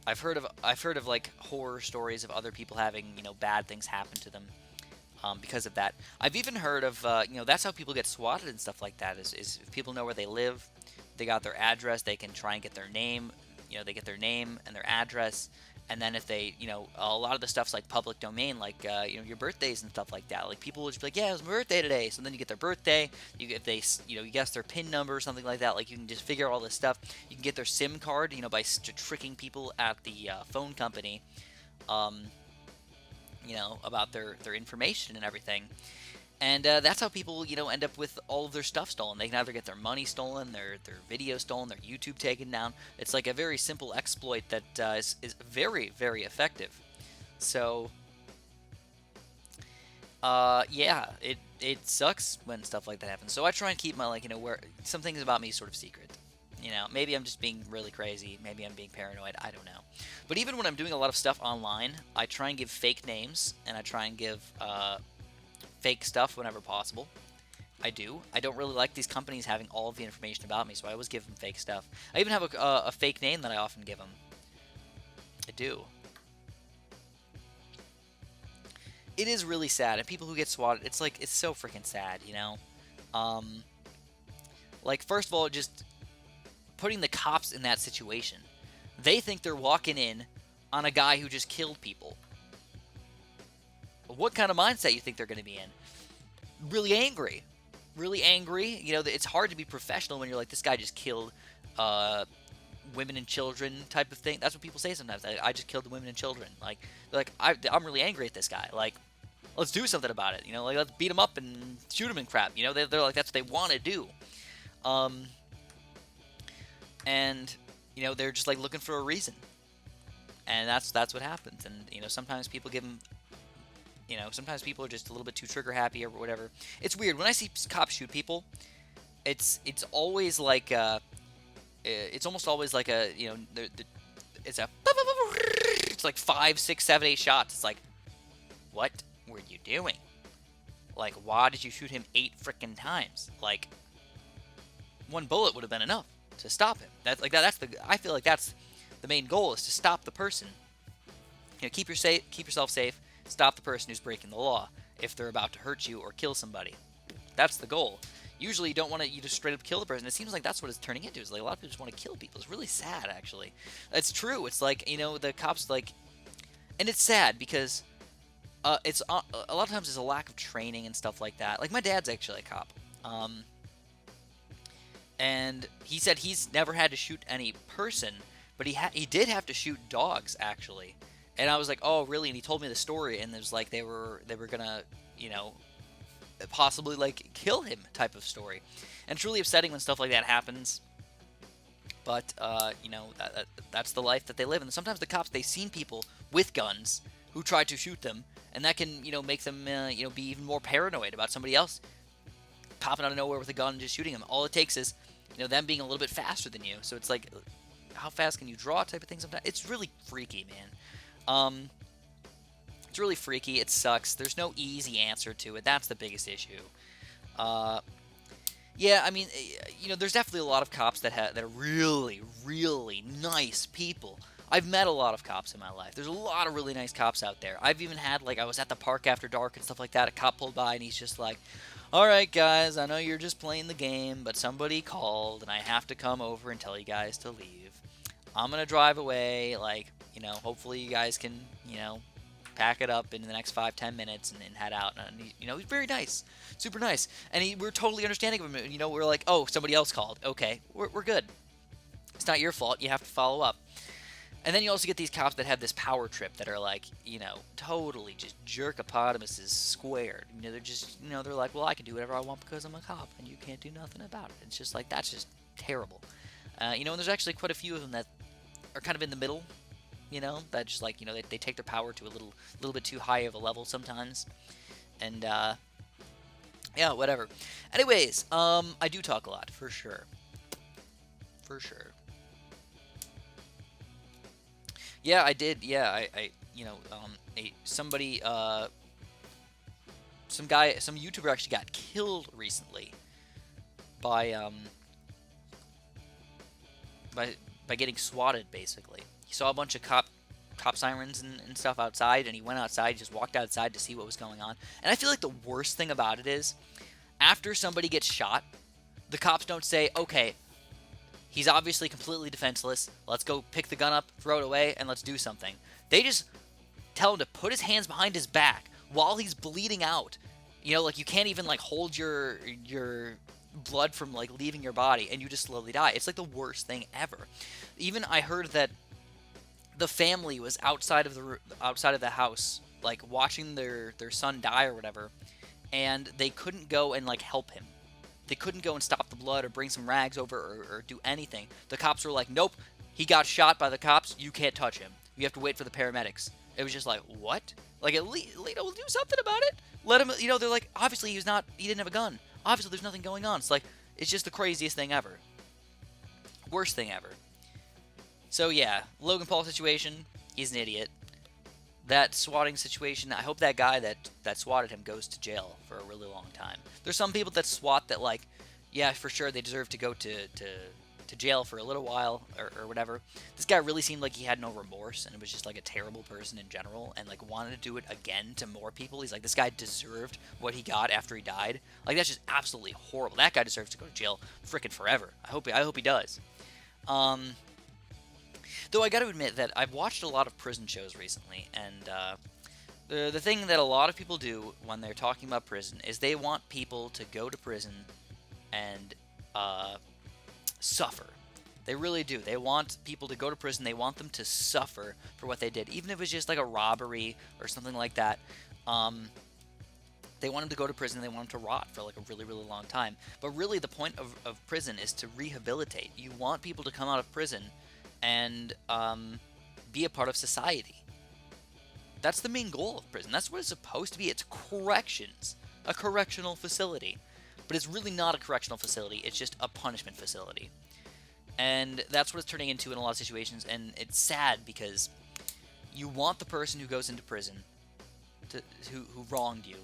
I've heard of like horror stories of other people having bad things happen to them because of that. I've even heard of that's how people get swatted and stuff like that. Is if people know where they live, they got their address, they can try and get their name. They get their name and their address, and then if they a lot of the stuff's like public domain, like your birthdays and stuff like that. Like people will just be like, yeah, it was my birthday today. So then you get their birthday. If they you guess their PIN number or something like that. Like you can just figure all this stuff. You can get their SIM card by tricking people at the phone company. Um, about their information and everything. And that's how people, end up with all of their stuff stolen. They can either get their money stolen, their video stolen, their YouTube taken down. It's like a very simple exploit that is very, very effective. So, yeah, it sucks when stuff like that happens. So I try and keep my, where some things about me sort of secret. Maybe I'm just being really crazy. Maybe I'm being paranoid. I don't know. But even when I'm doing a lot of stuff online, I try and give fake names, and I try and give fake stuff whenever possible. I do. I don't really like these companies having all of the information about me, so I always give them fake stuff. I even have a fake name that I often give them. I do. It is really sad, and people who get swatted, it's so freaking sad, Like, first of all, just putting the cops in that situation. They think they're walking in on a guy who just killed people. What kind of mindset you think they're going to be in? Really angry. Really angry. It's hard to be professional when you're like, this guy just killed women and children type of thing. That's what people say sometimes. I just killed the women and children. Like, they're like, I'm really angry at this guy. Like, let's do something about it. Like, let's beat him up and shoot him and crap. They're like, that's what they want to do. And, they're just like looking for a reason. And that's what happens. And, sometimes people give them... sometimes people are just a little bit too trigger happy or whatever. It's weird. When I see cops shoot people, it's always like it's almost always like a it's like 5, 6, 7, 8 shots. It's like, what were you doing? Like, why did you shoot him 8 freaking times? Like, one bullet would have been enough to stop him. I feel like that's the main goal, is to stop the person. Keep yourself safe. Stop the person who's breaking the law if they're about to hurt you or kill somebody. That's the goal. Usually you don't want to just straight up kill the person. It seems like that's what it's turning into. It's like a lot of people just want to kill people. It's really sad, actually. It's true. It's like, the cops, like... And it's sad because it's a lot of times there's a lack of training and stuff like that. Like, my dad's actually a cop. And he said he's never had to shoot any person, but he did have to shoot dogs, actually. And I was like, oh, really? And he told me the story, and it was like they were gonna, possibly like kill him type of story. And it's really upsetting when stuff like that happens. But that's the life that they live in. And sometimes the cops, they've seen people with guns who try to shoot them, and that can make them be even more paranoid about somebody else popping out of nowhere with a gun and just shooting them. All it takes is them being a little bit faster than you. So it's like, how fast can you draw type of thing sometimes. It's really freaky, man. It's really freaky. It sucks. There's no easy answer to it. That's the biggest issue. Yeah, I mean, there's definitely a lot of cops that are really, really nice people. I've met a lot of cops in my life. There's a lot of really nice cops out there. I've even had, I was at the park after dark and stuff like that. A cop pulled by and he's just like, all right, guys, I know you're just playing the game, but somebody called and I have to come over and tell you guys to leave. I'm going to drive away, hopefully you guys can, pack it up in the next 5-10 minutes and head out. And he's very nice, super nice, and we're totally understanding of him. We're like, oh, somebody else called. Okay, we're good. It's not your fault. You have to follow up. And then you also get these cops that have this power trip that are like, totally just jerkopotamuses squared. They're just, they're like, well, I can do whatever I want because I'm a cop, and you can't do nothing about it. It's just like, that's just terrible. And there's actually quite a few of them that are kind of in the middle. That just like, they take their power to a little bit too high of a level sometimes. And, yeah, whatever. Anyways, I do talk a lot, for sure. For sure. Yeah, I did. Yeah, some YouTuber actually got killed recently by getting swatted, basically. he saw a bunch of cop sirens and stuff outside, and he went outside, just walked outside to see what was going on. And I feel like the worst thing about it is, after somebody gets shot, the cops don't say, okay, he's obviously completely defenseless, let's go pick the gun up, throw it away, and let's do something. They just tell him to put his hands behind his back while he's bleeding out. You know, like, you can't even, like, hold your blood from, like, leaving your body, and you just slowly die. It's, like, the worst thing ever. Even I heard that the family was outside of the house, like, watching their son die or whatever, and they couldn't go and, like, help him. They couldn't go and stop the blood or bring some rags over or do anything. The cops were like, nope, he got shot by the cops, you can't touch him. You have to wait for the paramedics. It was just like, what? Like, at least, you know, do something about it. Let him, you know, they're like, obviously he didn't have a gun. Obviously there's nothing going on. It's like, it's just the craziest thing ever. Worst thing ever. So yeah, Logan Paul situation, he's an idiot. That swatting situation, I hope that guy that swatted him goes to jail for a really long time. There's some people that swat that, like, yeah, for sure they deserve to go to jail for a little while or whatever. This guy really seemed like he had no remorse and was just like a terrible person in general and like wanted to do it again to more people. He's like, this guy deserved what he got after he died. Like, that's just absolutely horrible. That guy deserves to go to jail frickin' forever. I hope he does. Though I got to admit that I've watched a lot of prison shows recently, and the thing that a lot of people do when they're talking about prison is they want people to go to prison and suffer. They really do. They want people to go to prison. They want them to suffer for what they did, even if it's just like a robbery or something like that. They want them to go to prison. They want them to rot for like a really, really long time. But really, the point of prison is to rehabilitate. You want people to come out of prison and be a part of society. That's the main goal of prison. That's what it's supposed to be. It's corrections, a correctional facility. But it's really not a correctional facility. It's just a punishment facility. And that's what it's turning into in a lot of situations. And it's sad because you want the person who goes into prison, who wronged you,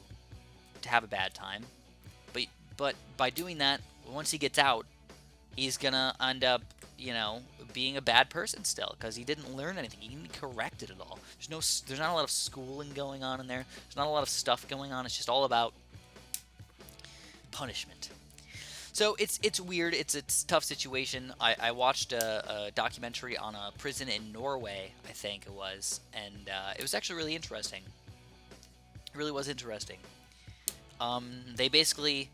to have a bad time. But by doing that, once he gets out, he's gonna end up, you know, being a bad person still because he didn't learn anything. He didn't correct it at all. There's not a lot of schooling going on in there. There's not a lot of stuff going on. It's just all about punishment. So it's weird. It's a tough situation. I watched a documentary on a prison in Norway, I think it was, and it was actually really interesting. It really was interesting. They basically,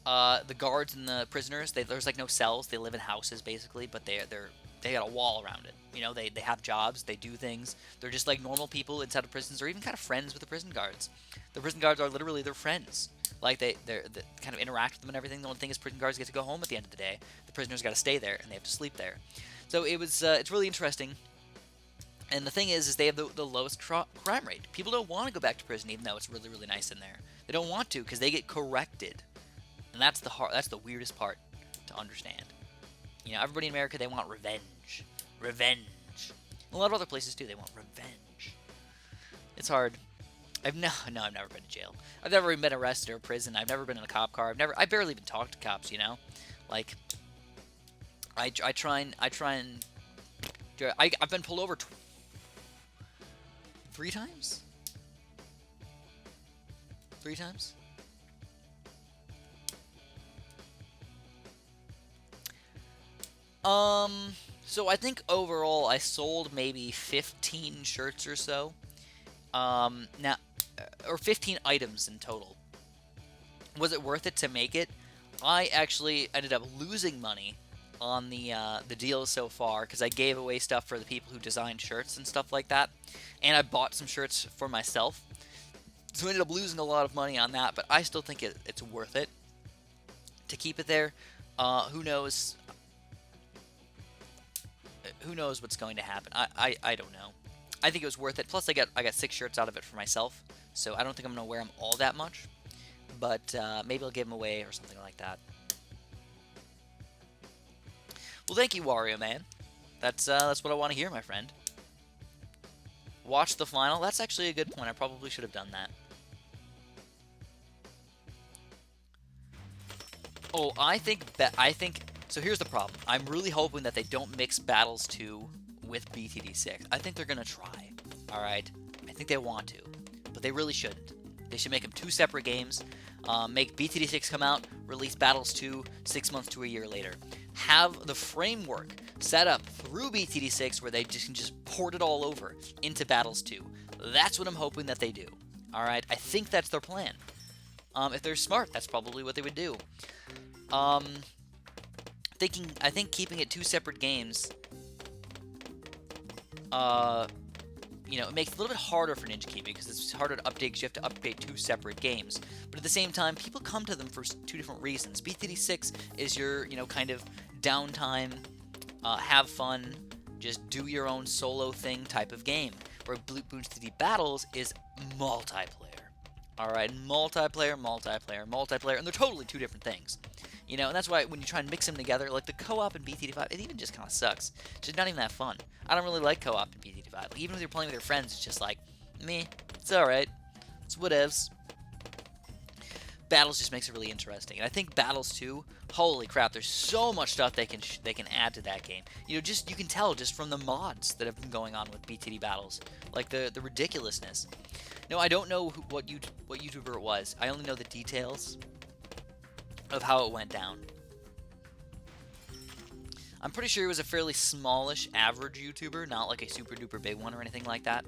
the guards and the prisoners, there's like no cells. They live in houses basically, but they got a wall around it. You know, they have jobs, they do things. They're just like normal people inside of prisons. They're even kind of friends with the prison guards. The prison guards are literally their friends. Like they kind of interact with them and everything. The only thing is prison guards get to go home at the end of the day. The prisoners got to stay there and they have to sleep there. So it's really interesting. And the thing is they have the lowest crime rate. People don't want to go back to prison even though it's really, really nice in there. They don't want to because they get corrected. And that's the weirdest part to understand. You know, everybody in America, they want revenge. Revenge. A lot of other places too, they want revenge. It's hard. I've never been to jail. I've never even been arrested or prison. I've never been in a cop car. I barely even talked to cops, you know? Like, I try and I've been pulled over 3 times? 3 times? So I think overall I sold maybe 15 shirts or so. Now, or 15 items in total. Was it worth it to make it? I actually ended up losing money on the deals so far because I gave away stuff for the people who designed shirts and stuff like that, and I bought some shirts for myself. So I ended up losing a lot of money on that, but I still think it's worth it to keep it there. Who knows? Who knows what's going to happen? I don't know. I think it was worth it. Plus, I got 6 shirts out of it for myself, so I don't think I'm gonna wear them all that much. But maybe I'll give them away or something like that. Well, thank you, Wario Man. That's what I want to hear, my friend. Watch the final. That's actually a good point. I probably should have done that. Oh, I think. So here's the problem. I'm really hoping that they don't mix Battles 2 with BTD6. I think they're going to try. All right? I think they want to. But they really shouldn't. They should make them 2 separate games. Make BTD6 come out, release Battles 2 6 months to a year later. Have the framework set up through BTD6 where they can just port it all over into Battles 2. That's what I'm hoping that they do. All right? I think that's their plan. If they're smart, that's probably what they would do. I think keeping it 2 separate games, it makes it a little bit harder for Ninja Kiwi because it's harder to update because you have to update 2 separate games. But at the same time, people come to them for 2 different reasons. BTD6 is your, kind of downtime, have fun, just do your own solo thing type of game. Where Bloons TD Battles is multiplayer. Alright, multiplayer, and they're totally 2 different things. And that's why when you try and mix them together, like the co-op in BTD5, it even just kind of sucks. It's just not even that fun. I don't really like co-op in BTD5. Like, even when you're playing with your friends, it's just like, meh, it's alright. It's whatevs. Battles just makes it really interesting. And I think Battles 2, holy crap, there's so much stuff they can add to that game. You can tell just from the mods that have been going on with BTD Battles. Like, the ridiculousness. No, I don't know what YouTuber it was. I only know the details of how it went down. I'm pretty sure it was a fairly smallish average YouTuber, not like a super duper big one or anything like that.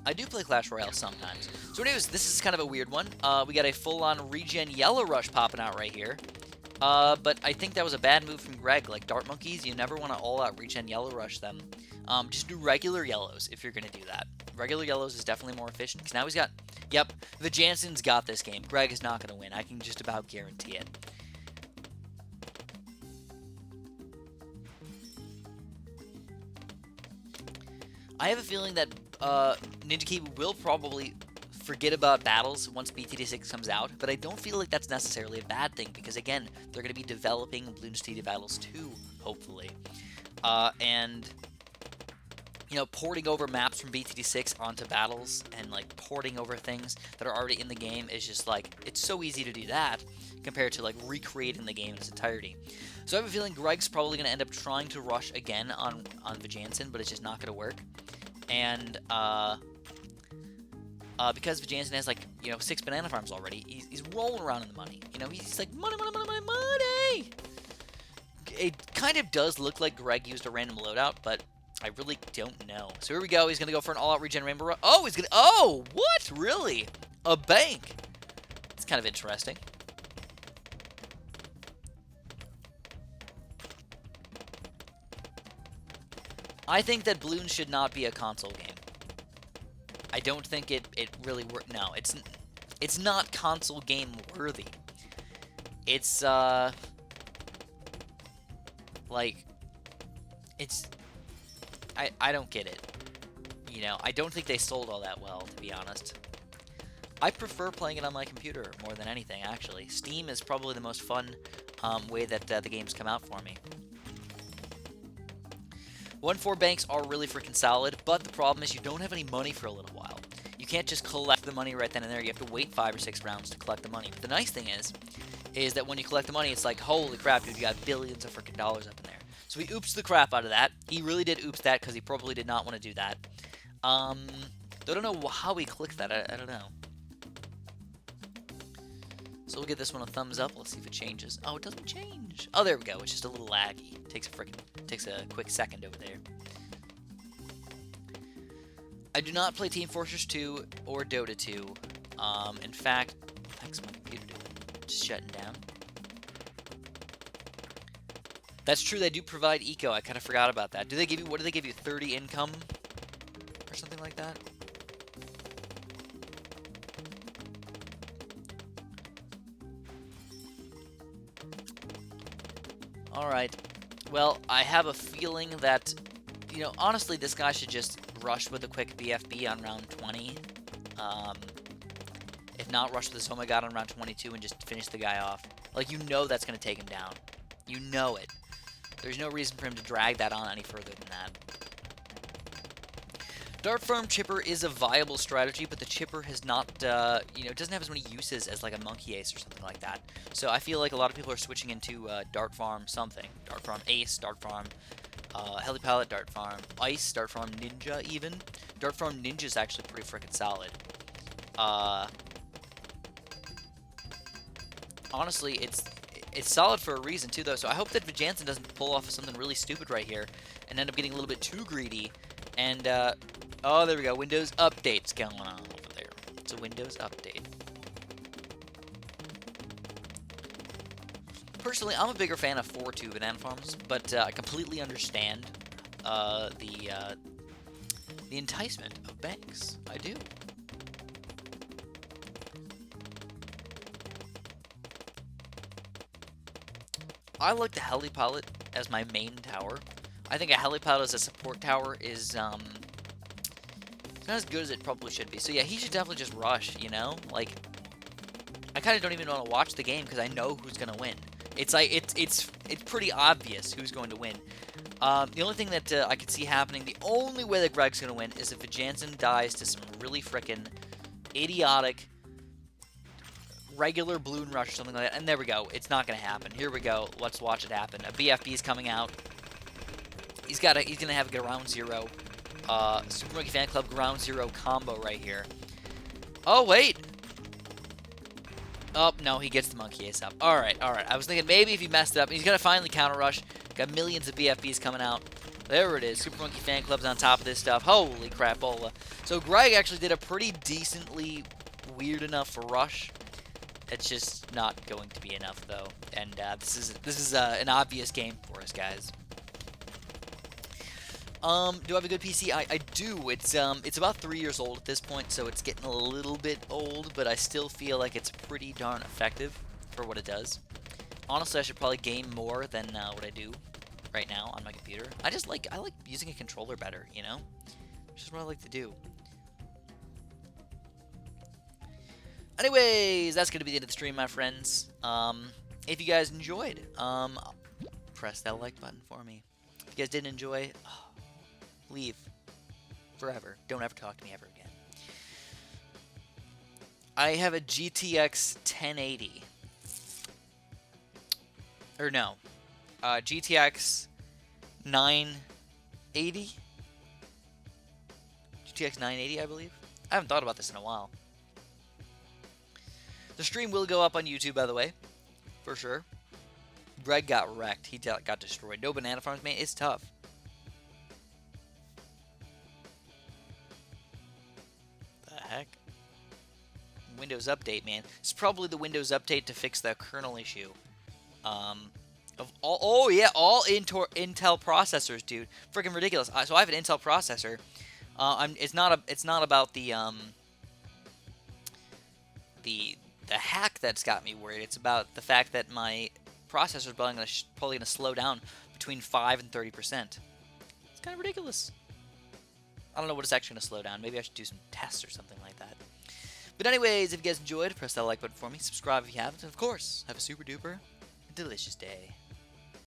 I do play Clash Royale sometimes. So anyways, this is kind of a weird one. We got a full-on regen Yellow Rush popping out right here. But I think that was a bad move from Greg. Like Dart Monkeys, you never want to all-out regen Yellow Rush them. Just do regular yellows if you're going to do that. Regular yellows is definitely more efficient. Because now he's got... Yep, the Jansen's got this game. Greg is not going to win. I can just about guarantee it. I have a feeling that Ninja Kiwi will probably forget about battles once BTD6 comes out, but I don't feel like that's necessarily a bad thing because, again, they're going to be developing Bloons TD Battles 2, hopefully. And, porting over maps from BTD6 onto battles and, like, porting over things that are already in the game is just, like, it's so easy to do that compared to, like, recreating the game in its entirety. So I have a feeling Greg's probably going to end up trying to rush again on Vajansen, but it's just not going to work. And, because Vajansen has, 6 banana farms already, he's rolling around in the money. He's like, money, money, money, money, money! It kind of does look like Greg used a random loadout, but I really don't know. So here we go. He's going to go for an all-out regen Rainbow Rush. Oh, he's going to... Oh, what? Really? A bank? It's kind of interesting. I think that Bloons should not be a console game. I don't think it really works. No, it's not console game worthy. It's I don't get it. I don't think they sold all that well, to be honest. I prefer playing it on my computer more than anything, actually. Steam is probably the most fun way that the games come out for me. 1-4 banks are really freaking solid, but the problem is you don't have any money for a little while. You can't just collect the money right then and there. You have to wait 5 or 6 rounds to collect the money. But the nice thing is that when you collect the money, it's like, holy crap, dude, you got billions of freaking dollars up in there. So he oops the crap out of that. He really did oops that because he probably did not want to do that. I don't know how he clicked that. I don't know. So we'll give this one a thumbs up. Let's see if it changes. Oh, it doesn't change. Oh, there we go. It's just a little laggy. Takes a quick second over there. I do not play Team Fortress 2 or Dota 2. In fact, thanks my computer doing? Just shutting down. That's true. They do provide eco. I kind of forgot about that. Do they give you? What do they give you? 30 income or something like that? Alright, well, I have a feeling that, honestly, this guy should just rush with a quick BFB on round 20. If not, rush with his Oh My God on round 22 and just finish the guy off. Like, that's going to take him down. You know it. There's no reason for him to drag that on any further than that. Dart Farm Chipper is a viable strategy, but the Chipper has not, it doesn't have as many uses as like a Monkey Ace or something like that. So I feel like a lot of people are switching into Dart Farm something. Dart Farm Ace, Dart Farm Helipallet, Dart Farm, Ice, Dart Farm Ninja even. Dart Farm Ninja is actually pretty freaking solid. Honestly, it's solid for a reason too, though. So I hope that Vajansen doesn't pull off something really stupid right here and end up getting a little bit too greedy. And oh, there we go. Windows updates going on over there. It's a Windows update. Personally, I'm a bigger fan of 4-2 banana farms, but I completely understand the enticement of banks. I do. I like the Helipallet as my main tower. I think a Helipallet as a support tower is not as good as it probably should be. So yeah, he should definitely just rush, you know? Like, I kind of don't even want to watch the game because I know who's going to win. It's like, it's pretty obvious who's going to win. The only thing that I could see happening, the only way that Greg's going to win is if Vajansen dies to some really frickin' idiotic regular balloon rush or something like that. And there we go. It's not going to happen. Here we go. Let's watch it happen. A BFB is coming out. He's going to have a ground zero. Super Monkey Fan Club ground zero combo right here. Oh, wait. Oh, no, he gets the monkey ace up. Alright, alright. I was thinking maybe if he messed it up. He's going to finally counter rush. Got millions of BFBs coming out. There it is. Super Monkey Fan Club's on top of this stuff. Holy crapola. So Greg actually did a pretty decently weird enough rush. It's just not going to be enough, though. And this is an obvious game for us, guys. Do I have a good PC? I do. It's about 3 years old at this point, so it's getting a little bit old, but I still feel like it's pretty darn effective for what it does. Honestly, I should probably game more than what I do right now on my computer. I like using a controller better, you know? Which is what I like to do. Anyways, that's going to be the end of the stream, my friends. If you guys enjoyed, press that like button for me. If you guys didn't enjoy, leave forever. Don't ever talk to me ever again. I have a GTX 1080. Or no. GTX 980? GTX 980, I believe. I haven't thought about this in a while. The stream will go up on YouTube, by the way. For sure. Greg got wrecked. He got destroyed. No banana farms, man. It's tough. Heck? Windows Update, man. It's probably the Windows Update to fix the kernel issue. All Intel processors, dude. Freaking ridiculous. So I have an Intel processor. It's not about the hack that's got me worried. It's about the fact that my processor is probably gonna slow down between 5 and 30%. It's kind of ridiculous. I don't know what it's actually going to slow down. Maybe I should do some tests or something like that. But anyways, if you guys enjoyed, press that like button for me. Subscribe if you haven't. And of course, have a super duper delicious day.